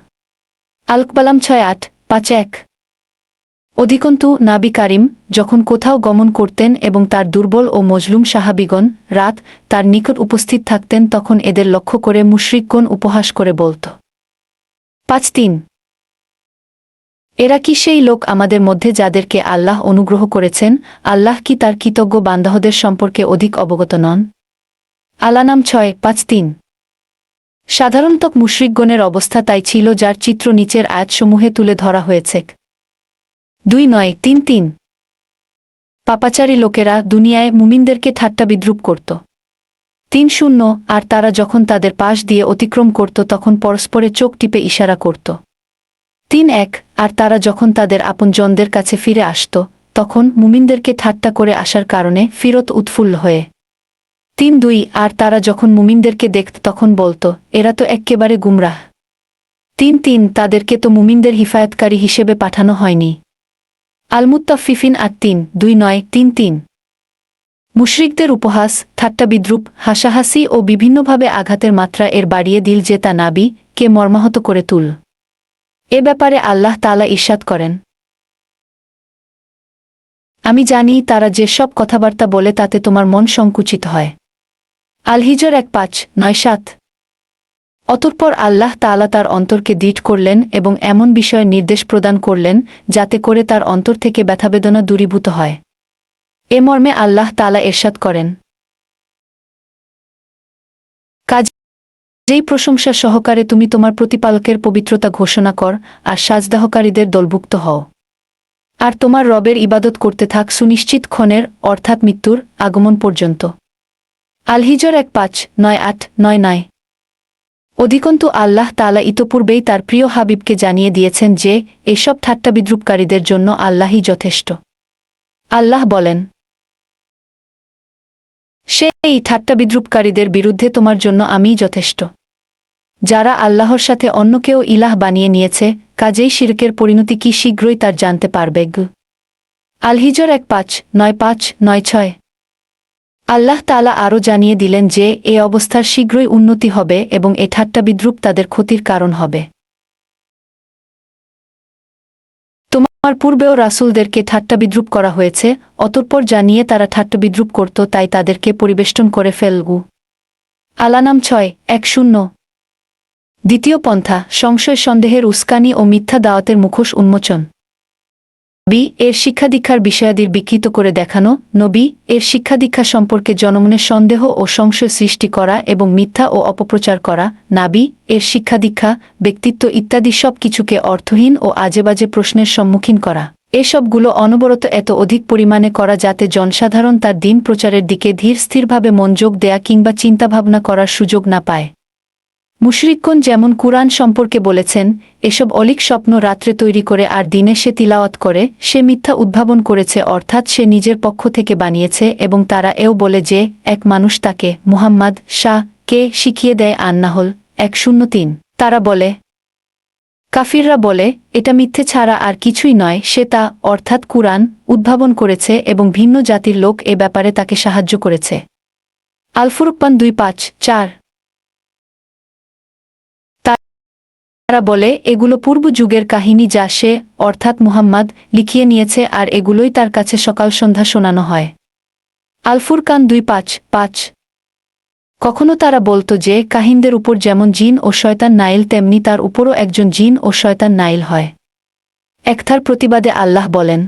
Speaker 1: আলকবালাম 6:8-5:1। অধিকন্তু নাবি কারিম যখন কোথাও গমন করতেন এবং তার দুর্বল ও মজলুম সাহাবিগণ রাত তার নিকট উপস্থিত থাকতেন, তখন এদের লক্ষ্য করে মুশরিকগণ উপহাস করে বলত, 5:3। এরা কি সেই লোক আমাদের মধ্যে যাদেরকে আল্লাহ অনুগ্রহ করেছেন? আল্লাহ কি তার কৃতজ্ঞ বান্দাহদের সম্পর্কে অধিক অবগত নন? আলানাম 6:5-3। সাধারণত মুশরিকগণের অবস্থা তাই ছিল, যার চিত্র নিচের আয়াতসমূহে তুলে ধরা হয়েছে। 2:9-3-3। পাপাচারী লোকেরা দুনিয়ায় মুমিনদেরকে ঠাট্টা বিদ্রূপ করত। 3:0। আর তারা যখন তাদের পাশ দিয়ে অতিক্রম করত তখন পরস্পরে চোখ টিপে ইশারা করত। 3:1। আর তারা যখন তাদের আপনজনদের কাছে ফিরে আসত তখন মুমিনদেরকে ঠাট্টা করে আসার কারণে ফিরত উৎফুল্ল হয়ে। 3:2। আর তারা যখন মুমিনদেরকে দেখত তখন বলত, এরা তো এক্কেবারে গুমরাহ। 3:3। তাদেরকে তো মুমিনদের হিফায়তকারী হিসেবে পাঠানো হয়নি। আল-মুত্তাফফিফিন 8:3-2:9-3-3। মুশরিকদের উপহাস, ঠাট্টা বিদ্রূপ, হাসাহাসি ও বিভিন্নভাবে আঘাতের মাত্রা এর বাড়িয়ে দিল যে তা নাবি কে মর্মাহত করে তুল। এ ব্যাপারে আল্লাহ তাআলা ইরশাদ করেন, আমি জানি তারা যে সব কথাবার্তা বলে তাতে তোমার মন সংকুচিত হয়। আল-হিজর 1:5-9-7। অতঃপর আল্লাহ তাআলা তার অন্তরকে দৃঢ় করলেন এবং এমন বিষয়ের নির্দেশ প্রদান করলেন যাতে করে তার অন্তর থেকে ব্যথাবেদনা দূরীভূত হয়। এ মর্মে আল্লাহ তাআলা ইরশাদ করেন, যেই প্রশংসা সহকারে তুমি তোমার প্রতিপালকের পবিত্রতা ঘোষণা কর আর সাজদাহকারীদের দলভুক্ত হও, আর তোমার রবের ইবাদত করতে থাক সুনিশ্চিত ক্ষণের অর্থাৎ মৃত্যুর আগমন পর্যন্ত। আল-হিজর 1:5-9-8-9-9। অধিকন্তু আল্লাহ তাআলা ইতপূর্বেই তার প্রিয় হাবিবকে জানিয়ে দিয়েছেন যে এসব ঠাট্টা বিদ্রূপকারীদের জন্য আল্লাহই যথেষ্ট। আল্লাহ বলেন, সেই ঠাট্টা বিদ্রূপকারীদের বিরুদ্ধে তোমার জন্য আমিই যথেষ্ট, যারা আল্লাহর সাথে অন্যকেও ইলাহ বানিয়ে নিয়েছে, কাজেই শিরকের পরিণতি কি শীঘ্রই তার জানতে পারবে। আল-হিজর 1:5-9-5-9-6। আল্লাহ তাআলা আরও জানিয়ে দিলেন যে এ অবস্থার শীঘ্রই উন্নতি হবে এবং এ ঠাট্টা বিদ্রূপ তাদের ক্ষতির কারণ হবে। তোমার পূর্বেও রাসূলদেরকে ঠাট্টা বিদ্রূপ করা হয়েছে, অতঃপর জানিয়ে তারা ঠাট্টা বিদ্রূপ করত তাই তাদেরকে পরিবেষ্টন করে ফেলগু। আল-আনাম 6:1-0। দ্বিতীয় পন্থা, সংশয় সন্দেহের উস্কানি ও মিথ্যা দাওয়াতের মুখোশ উন্মোচন। নবী এর শিক্ষাদীক্ষার বিষয়াদির বিকৃত করে দেখানো, নবী এর শিক্ষাদীক্ষা সম্পর্কে জনমনে সন্দেহ ও সংশয় সৃষ্টি করা এবং মিথ্যা ও অপপ্রচার করা, নাবী এর শিক্ষাদীক্ষা, ব্যক্তিত্ব ইত্যাদি সব কিছুকে অর্থহীন ও আজেবাজে প্রশ্নের সম্মুখীন করা, এসবগুলো অনবরত এত অধিক পরিমাণে করা যাতে জনসাধারণ তার দিন প্রচারের দিকে ধীর স্থিরভাবে মনোযোগ দেয়া কিংবা চিন্তাভাবনা করার সুযোগ না পায়। মুশরিকগণ যেমন কুরআন সম্পর্কে বলেছেন, এসব অলীক স্বপ্ন রাত্রে তৈরি করে আর দিনে সে তিলাওয়াত করে, সে মিথ্যা উদ্ভাবন করেছে অর্থাৎ সে নিজের পক্ষ থেকে বানিয়েছে, এবং তারা এও বলে যে এক মানুষ তাকে মুহাম্মদ শাহ কে শিখিয়ে দেয়। আন-নাহল 1:03। তারা বলে, কাফিররা বলে, এটা মিথ্যে ছাড়া আর কিছুই নয়, সে তা অর্থাৎ কুরআন উদ্ভাবন করেছে এবং ভিন্ন জাতির লোক এ ব্যাপারে তাকে সাহায্য করেছে। আল-ফুরকান 2:5-4। তারা বলে এগুলো পূর্ব যুগের কাহিনী যা সে অর্থাৎ মুহাম্মদ লিখিয়ে নিয়েছে আর এগুলোই তার কাছে সকাল সন্ধ্যা শোনানো হয়। আল-ফুরকান 2:5-5। কখনো তারা বলতো যে কাহিনদের উপর যেমন জিন ও শয়তান নাইল তেমনি তার উপরও একজন জিন ও শয়তান নাইল হয়। একথার প্রতিবাদে আল্লাহ বলেন,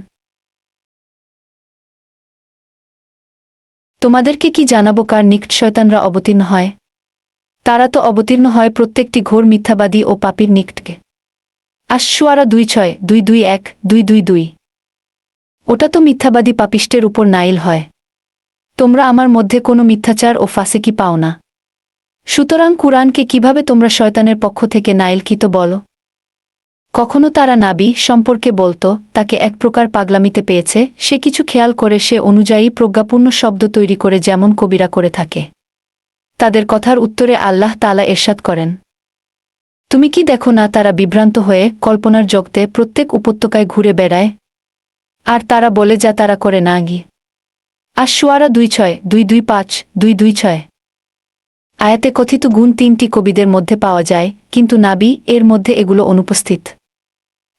Speaker 1: তোমাদেরকে কি জানাবো কার নিকট শয়তানরা অবতীর্ণ হয়? তারা তো অবতীর্ণ হয় প্রত্যেকটি ঘোর মিথ্যাবাদী ও পাপীর নিকটকে। আশ-শুআরা 2:6-221-222। ওটা তো মিথ্যাবাদী পাপিষ্টের উপর নাইল হয়। তোমরা আমার মধ্যে কোনো মিথ্যাচার ও ফাসেকি পাও না। সুতরাং কুরআনকে কিভাবে তোমরা শয়তানের পক্ষ থেকে নাইলকৃত বলো? কখনো তারা নাবী সম্পর্কে বলতো তাকে এক প্রকার পাগলামিতে পেয়েছে, সে কিছু খেয়াল করে সে অনুযায়ী প্রজ্ঞাপূর্ণ শব্দ তৈরি করে যেমন কবিরা করে থাকে। তাদের কথার উত্তরে আল্লাহ তাআলা ইরশাদ করেন, তুমি কি দেখো না তারা বিভ্রান্ত হয়ে কল্পনার জগতে প্রত্যেক উপত্যকায় ঘুরে বেড়ায়? আর তারা বলে যা তারা করে না গি। আশ-শুআরা 2:6-225-226। আয়াতে কথিত গুণ 3টি কবিদের মধ্যে পাওয়া যায়, কিন্তু নাবী এর মধ্যে এগুলো অনুপস্থিত।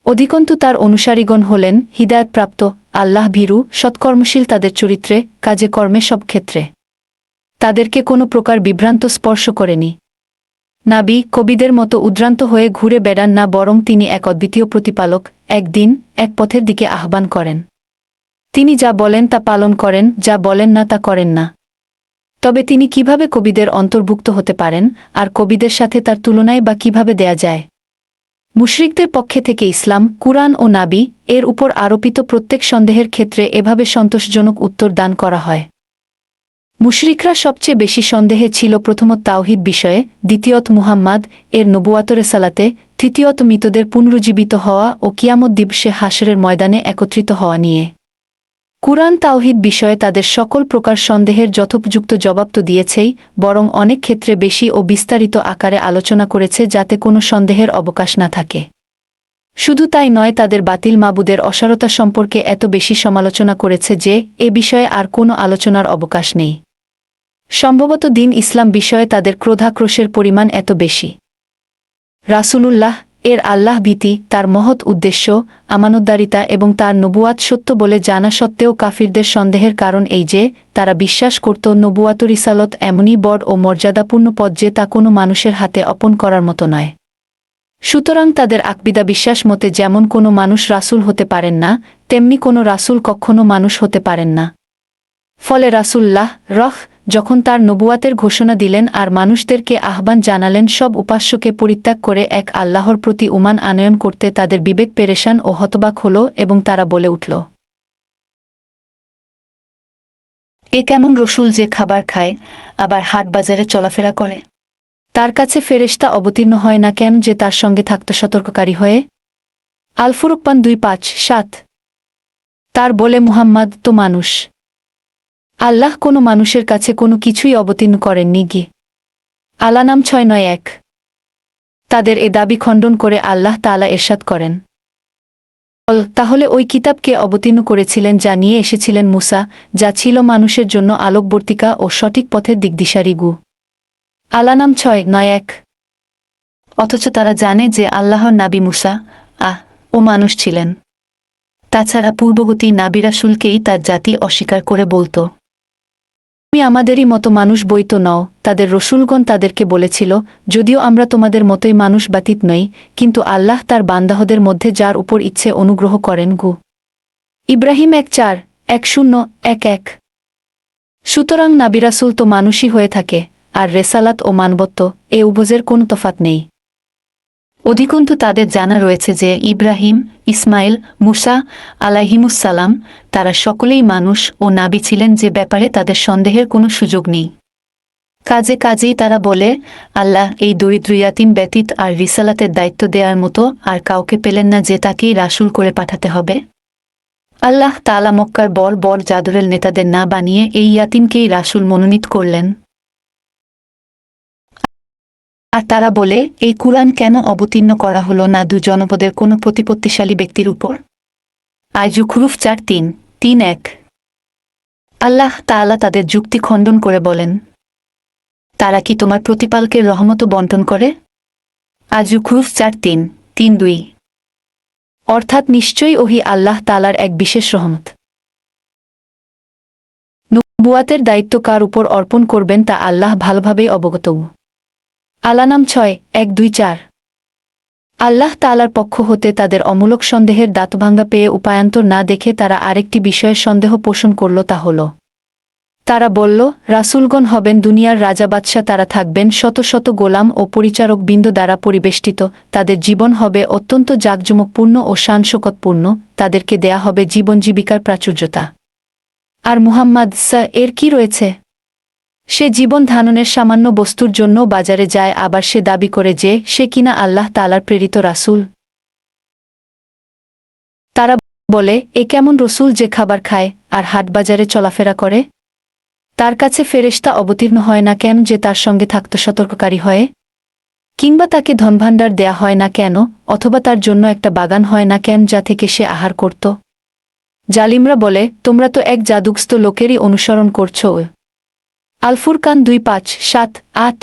Speaker 1: অধিকন্তু তার অনুসারীগণ হলেন হিদায়াতপ্রাপ্ত, আল্লাহ ভীরু, সৎকর্মশীল, তাদের চরিত্রে, কাজে কর্মে সব ক্ষেত্রে তাদেরকে কোনো প্রকার বিভ্রান্ত স্পর্শ করেনি। নাবী কবিদের মতো উদ্ভ্রান্ত হয়ে ঘুরে বেড়ান না, বরং তিনি এক অদ্বিতীয় প্রতিপালক, একদিন এক পথের দিকে আহ্বান করেন। তিনি যা বলেন তা পালন করেন, যা বলেন না তা করেন না। তবে তিনি কিভাবে কবিদের অন্তর্ভুক্ত হতে পারেন, আর কবিদের সাথে তার তুলনায় বা কিভাবে দেয়া যায়? মুশরিকদের পক্ষে থেকে ইসলাম, কুরআন ও নাবী এর উপর আরোপিত প্রত্যেক সন্দেহের ক্ষেত্রে এভাবে সন্তোষজনক উত্তর দান করা হয়। মুশরিকরা সবচেয়ে বেশি সন্দেহে ছিল প্রথমত তাওহীদ বিষয়ে, দ্বিতীয়ত মুহাম্মাদ এর নবুয়াত রিসালাতে, তৃতীয়ত মৃতদের পুনরুজ্জীবিত হওয়া ও কিয়ামত দিবসে হাশরের ময়দানে একত্রিত হওয়া নিয়ে। কুরআন তাওহীদ বিষয়ে তাদের সকল প্রকার সন্দেহের যথোপযুক্ত জবাব তো দিয়েছেই, বরং অনেক ক্ষেত্রে বেশি ও বিস্তারিত আকারে আলোচনা করেছে যাতে কোনো সন্দেহের অবকাশ না থাকে। শুধু তাই নয়, তাদের বাতিল মাবুদের অসারতা সম্পর্কে এত বেশি সমালোচনা করেছে যে এ বিষয়ে আর কোনো আলোচনার অবকাশ নেই। সম্ভবত দিন ইসলাম বিষয়ে তাদের ক্রোধাক্রোশের পরিমাণ এত বেশি। রাসূলুল্লাহ এর আল্লাহ ভীতি, তার মহৎ উদ্দেশ্য, আমানতদারিতা এবং তার নবুয়াত সত্য বলে জানা সত্ত্বেও কাফিরদের সন্দেহের কারণ এই যে তারা বিশ্বাস করত নবুয়াত রিসালত এমনই বড় ও মর্যাদাপূর্ণ পদ যে তা কোনো মানুষের হাতে অপন করার মতো নয়। সুতরাং তাদের আকবিদা বিশ্বাস মতে যেমন কোনো মানুষ রাসূল হতে পারেন না, তেমনি কোনো রাসূল কখনো মানুষ হতে পারেন না। ফলে রাসূলুল্লাহ যখন তার নবুয়াতের ঘোষণা দিলেন আর মানুষদেরকে আহ্বান জানালেন সব উপাস্যকে পরিত্যাগ করে এক আল্লাহর প্রতি ঈমান আনয়ন করতে, তাদের বিবেক পেরেশান ও হতবাক হল এবং তারা বলে উঠল, এ কেমন রসূল যে খাবার খায় আবার হাট বাজারে চলাফেরা করে? তার কাছে ফেরেশতা অবতীর্ণ হয় না কেন যে তার সঙ্গে থাকত সতর্ককারী হয়ে? আল ফুরকান 2:5-7। তার বলে, মুহাম্মদ তো মানুষ। আল্লাহ কোনো মানুষের কাছে কোনো কিছুই অবতীর্ণ করেননি গে। আলানাম 6:9-1। তাদের এ দাবি খণ্ডন করে আল্লাহ তাআলা ইরশাদ করেন, তাহলে ওই কিতাব কে অবতীর্ণ করেছিলেন যা নিয়ে এসেছিলেন মূসা, যা ছিল মানুষের জন্য আলোকবর্তিকা ও সঠিক পথের দিকদিশারি গু। আলানাম 6:9-1। অথচ তারা জানে যে আল্লাহর নাবী মূসা ও মানুষ ছিলেন। তাছাড়া পূর্ববর্তী নাবী রাসূলকেই তার জাতি অস্বীকার করে বলত, তুমি আমাদেরই মতো মানুষ বই তো নও। তাদের রসূলগণ তাদেরকে বলেছিল, যদিও আমরা তোমাদের মতোই মানুষ ব্যতীত নই, কিন্তু আল্লাহ তার বান্দাহদের মধ্যে যার উপর ইচ্ছে অনুগ্রহ করেন গু। ইব্রাহিম 1:4-10-11। সুতরাং নাবী রাসূল তো মানুষই হয়ে থাকে, আর রেসালাত ও মানবত্ব এ উভয়ের কোনো তফাৎ নেই। অধিকন্তু তাদের জানা রয়েছে যে ইব্রাহিম, ইসমাইল, মূসা আলাইহিমুসসালাম তারা সকলেই মানুষ ও নাবী ছিলেন, যে ব্যাপারে তাদের সন্দেহের কোনো সুযোগ নেই। কাজেই তারা বলে, আল্লাহ এই দরিদ্র ইয়াতীম ব্যতীত আর রিসালাতের দায়িত্ব দেওয়ার মতো আর কাউকে পেলেন না যে তাকেই রাসূল করে পাঠাতে হবে। আল্লাহ তাআলা মক্কার বড় জাদরেল নেতাদের না বানিয়ে এই ইয়াতীমকেই রাসূল মনোনীত করলেন। আর তারা বলে, এই কুরআন কেন অবতীর্ণ করা হলো না দু জনপদের কোনো প্রতিপত্তিশালী ব্যক্তির উপর? আয-যুখরুফ 4:3-1। আল্লাহ তাআলা তাদের যুক্তি খণ্ডন করে বলেন, তারা কি তোমার প্রতিপালকের রহমত বন্টন করে? আয-যুখরুফ 4:3-2। অর্থাৎ নিশ্চয়ই ওহী আল্লাহ তাআলার এক বিশেষ রহমত। নবুয়াতের দায়িত্ব কার উপর অর্পণ করবেন তা আল্লাহ ভালোভাবেই অবগত। আলানাম 6:1-2-4। আল্লাহ তাআলার পক্ষ হতে তাদের অমূলক সন্দেহের দাঁতভাঙ্গা পেয়ে উপায়ান্তর না দেখে তারা আরেকটি বিষয়ের সন্দেহ পোষণ করল, তা হল তারা বলল, রাসূলগণ হবেন দুনিয়ার রাজা বাদশাহ, তারা থাকবেন শত শত গোলাম ও পরিচারক বৃন্দ দ্বারা পরিবেষ্টিত, তাদের জীবন হবে অত্যন্ত জাঁকজমকপূর্ণ ও শান-শওকতপূর্ণ, তাদেরকে দেয়া হবে জীবন জীবিকার প্রাচুর্যতা। আর মুহাম্মদ এর কি রয়েছে? সে জীবন ধারণের সামান্য বস্তুর জন্য বাজারে যায়, আবার সে দাবি করে যে সে কিনা আল্লাহ তাআলার প্রেরিত রাসূল। তারা বলে, এ কেমন রসূল যে খাবার খায় আর হাট বাজারে চলাফেরা করে? তার কাছে ফেরেশতা অবতীর্ণ হয় না কেন যে তার সঙ্গে থাকত সতর্ককারী হয়ে? কিংবা তাকে ধনভাণ্ডার দেয়া হয় না কেন, অথবা তার জন্য একটা বাগান হয় না কেন যা থেকে সে আহার করত? জালিমরা বলে, তোমরা তো এক জাদুগ্রস্ত লোকেরই অনুসরণ করছ। আল ফুরকান 2:5-7-8।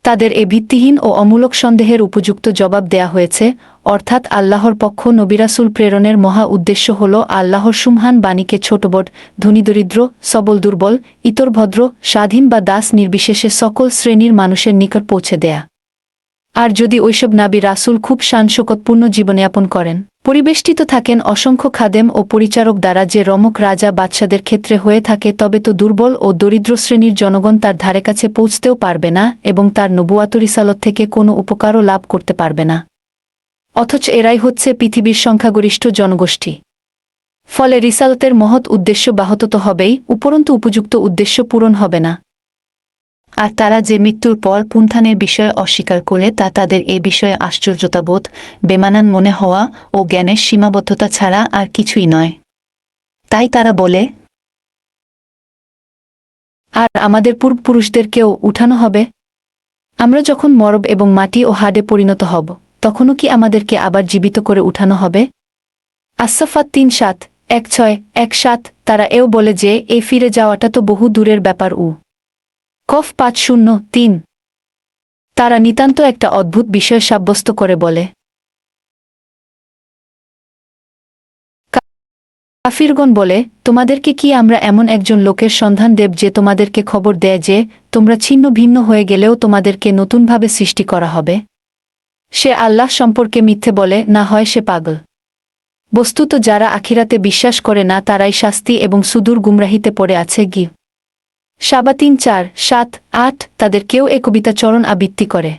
Speaker 1: তাদের এ ভিত্তিহীন ও অমূলক সন্দেহের উপযুক্ত জবাব দেয়া হয়েছে, অর্থাৎ আল্লাহর পক্ষ নবিরাসুল প্রেরণের মহা উদ্দেশ্য হল আল্লাহর সুমহান বাণীকে ছোটবড়, ধনী দরিদ্র, সবল দুর্বল, ইতর ভদ্র, স্বাধীন বা দাস নির্বিশেষে সকল শ্রেণীর মানুষের নিকট পৌঁছে দেয়া। আর যদি ওইসব নাবী রাসূল খুব শান-শৌকতপূর্ণ জীবনযাপন করেন, পরিবেষ্টিত থাকেন অসংখ্য খাদেম ও পরিচারক দ্বারা যে রমক রাজা বাদশাদের ক্ষেত্রে হয়ে থাকে, তবে তো দুর্বল ও দরিদ্র শ্রেণীর জনগণ তার ধারে কাছে পৌঁছতেও পারবে না এবং তার নবুয়াত রিসালত থেকে কোনো উপকারও লাভ করতে পারবে না। অথচ এরাই হচ্ছে পৃথিবীর সংখ্যাগরিষ্ঠ জনগোষ্ঠী। ফলে রিসালতের মহৎ উদ্দেশ্য ব্যাহত তো হবেই, উপরন্তু উপযুক্ত উদ্দেশ্য পূরণ হবে না।
Speaker 2: আর তারা যে মৃত্যুর পর পুনথানের বিষয়ে অস্বীকার করে তা তাদের এ বিষয়ে আশ্চর্যতাবোধ, বেমানান মনে হওয়া ও জ্ঞানের সীমাবদ্ধতা ছাড়া আর কিছুই নয়। তাই তারা বলে,
Speaker 1: আর আমাদের পূর্বপুরুষদেরকেও উঠানো হবে? আমরা যখন মরব এবং মাটি ও হাড়ে পরিণত হব, তখনও কি আমাদেরকে আবার জীবিত করে উঠানো হবে? আস-সাফাত 3:7-1-6-1-7। তারা এও বলে যে এই ফিরে যাওয়াটা তো বহু দূরের ব্যাপার। কফ 5:0-3। তারা নিতান্ত একটা অদ্ভুত বিষয় সাব্যস্ত করে বলে। কাফিরগণ বলে, তোমাদেরকে কি আমরা এমন একজন লোকের সন্ধান দেব যে তোমাদেরকে খবর দেয় যে তোমরা ছিন্ন ভিন্ন হয়ে গেলেও তোমাদেরকে নতুনভাবে সৃষ্টি করা হবে? সে আল্লাহ সম্পর্কে মিথ্যে বলে, না হয় সে পাগল। বস্তুত যারা আখিরাতে বিশ্বাস করে না তারাই শাস্তি এবং সুদূর গুমরাহিতে পড়ে আছে। সাবা 3:4-7-8। তাদের কেউ এ কবিতা চরণ আবৃত্তি করে।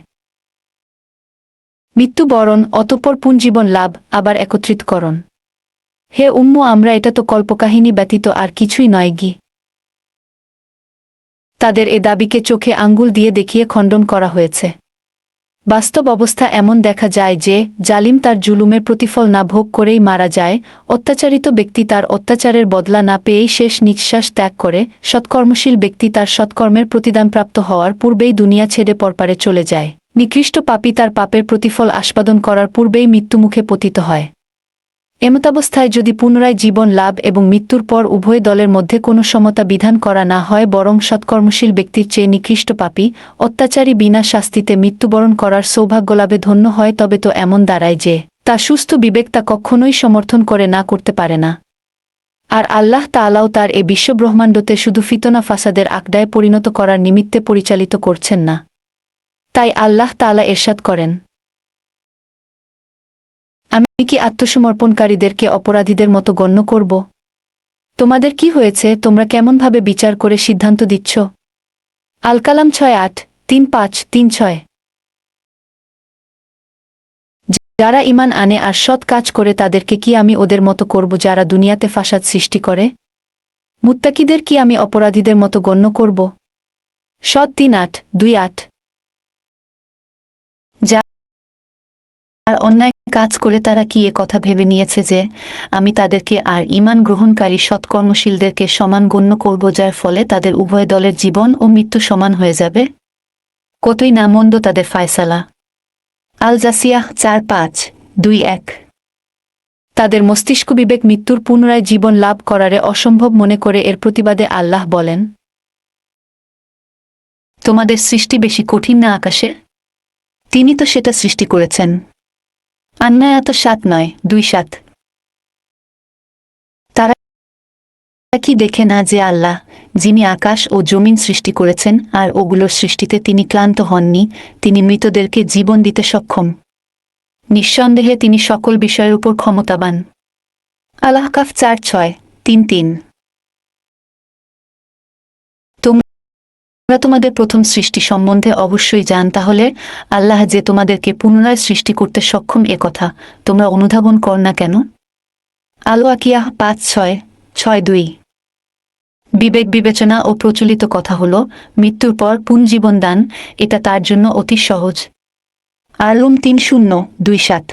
Speaker 1: মৃত্যুবরণ, অতঃপর পুনজীবন লাভ, আবার একত্রিতকরণ। হে উম্মু, আমরা এটা তো কল্পকাহিনী ব্যতীত আর কিছুই নয়। তাদের এ দাবিকে চোখে আঙ্গুল দিয়ে দেখিয়ে খণ্ডন করা হয়েছে। বাস্তব অবস্থা এমন দেখা যায় যে জালিম তার জুলুমের প্রতিফল না ভোগ করেই মারা যায়, অত্যাচারিত ব্যক্তি তার অত্যাচারের বদলা না পেয়েই শেষ নিঃশ্বাস ত্যাগ করে, সৎকর্মশীল ব্যক্তি তার সৎকর্মের প্রতিদানপ্রাপ্ত হওয়ার পূর্বেই দুনিয়া ছেড়ে পরপারে চলে যায়, নিকৃষ্ট পাপী তার পাপের প্রতিফল আস্বাদন করার পূর্বেই মৃত্যুমুখে পতিত হয়। এমতাবস্থায় যদি পুনরায় জীবন লাভ এবং মৃত্যুর পর উভয় দলের মধ্যে কোনো সমতা বিধান করা না হয়, বরং সৎকর্মশীল ব্যক্তির চেয়ে নিকৃষ্ট পাপী, অত্যাচারী বিনা শাস্তিতে মৃত্যুবরণ করার সৌভাগ্যলাভে ধন্য হয়, তবে তো এমন দাঁড়ায় যে তা সুস্থ বিবেক তা কখনোই সমর্থন করে না করতে পারে না। আর আল্লাহ তাআলাও তার এ বিশ্বব্রহ্মাণ্ডতে শুধু ফিতনা ফাসাদের আকড়ায় পরিণত করার নিমিত্তে পরিচালিত করছেন না। তাই আল্লাহ তাআলা ইরশাদ করেন, আমি কি আত্মসমর্পণকারীদেরকে অপরাধীদের মতো গণ্য করব? তোমাদের কি হয়েছে? তোমরা কেমনভাবে বিচার করে সিদ্ধান্ত দিচ্ছ? আল কালাম 6:8-3-5-3-6। যারা ঈমান আনে আর সৎ কাজ করে তাদেরকে কি আমি ওদের মতো করব যারা দুনিয়াতে ফাসাদ সৃষ্টি করে? মুত্তাকিদের কি আমি অপরাধীদের মতো গণ্য করব? সৎ 3:8-2-8।
Speaker 2: আর অন্যায় কাজ করে তারা কি এ কথা ভেবে নিয়েছে যে আমি তাদেরকে আর ঈমান গ্রহণকারী সৎকর্মশীলদেরকে সমান গণ্য করব, যার ফলে তাদের উভয় দলের জীবন ও মৃত্যু সমান হয়ে যাবে? কতই না মন্দ তাদের ফায়সালা। আল জাসিয়াহ 4:5-2-1।
Speaker 1: তাদের মস্তিষ্ক বিবেক মৃত্যুর পুনরায় জীবন লাভ করারে অসম্ভব মনে করে এর প্রতিবাদে আল্লাহ বলেন,
Speaker 2: তোমাদের সৃষ্টি বেশি কঠিন না আকাশের? তিনি তো সেটা সৃষ্টি করেছেন। আন্নায়াত 7:9-2-7। তারা কি দেখে না যে আল্লাহ, যিনি আকাশ ও জমিন সৃষ্টি করেছেন আর ওগুলোর সৃষ্টিতে তিনি ক্লান্ত হননি, তিনি মৃতদেরকে জীবন দিতে সক্ষম। নিঃসন্দেহে তিনি সকল বিষয়ের উপর ক্ষমতাবান। আল-আহকাফ 4:6-3-3। তোমরা তোমাদের প্রথম সৃষ্টি সম্বন্ধে অবশ্যই জান, তাহলে আল্লাহ যে তোমাদেরকে পুনরায় সৃষ্টি করতে সক্ষম এ কথা তোমরা অনুধাবন কর না কেন? আল-ওয়াকিয়াহ 5:6-6-2। বিবেক বিবেচনা ও প্রচলিত কথা হল, মৃত্যুর পর পুনজীবন দান, এটা তার জন্য অতি সহজ। আর-রুম 3:0-2-7।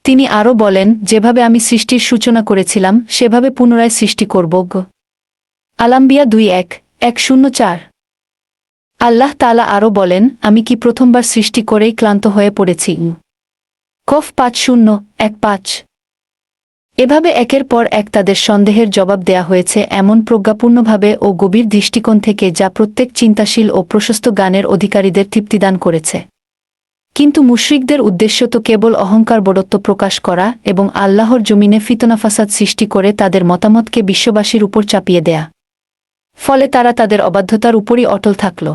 Speaker 1: তিনি আরও বলেন, যেভাবে আমি সৃষ্টির সূচনা করেছিলাম সেভাবে পুনরায় সৃষ্টি করব। আল-আম্বিয়া 2:1-1-0-4। আল্লাহ তাআলা আরও বলেন, আমি কি প্রথমবার সৃষ্টি করেই ক্লান্ত হয়ে পড়েছি? কফ 5:0-1-5। এভাবে একের পর এক তাদের সন্দেহের জবাব দেয়া হয়েছে এমন প্রজ্ঞাপূর্ণভাবে ও গভীর দৃষ্টিকোণ থেকে যা প্রত্যেক চিন্তাশীল ও প্রশস্ত জ্ঞানের অধিকারীদের তৃপ্তিদান করেছে। কিন্তু মুশরিকদের উদ্দেশ্য তো কেবল অহংকার বড়ত্ব প্রকাশ করা এবং আল্লাহর জমিনে ফিতনা ফাসাদ সৃষ্টি করে তাদের মতামতকে বিশ্ববাসীর উপর চাপিয়ে দেয়া। ফলে তারা তাদের অবাধ্যতার উপরই অটল থাকল।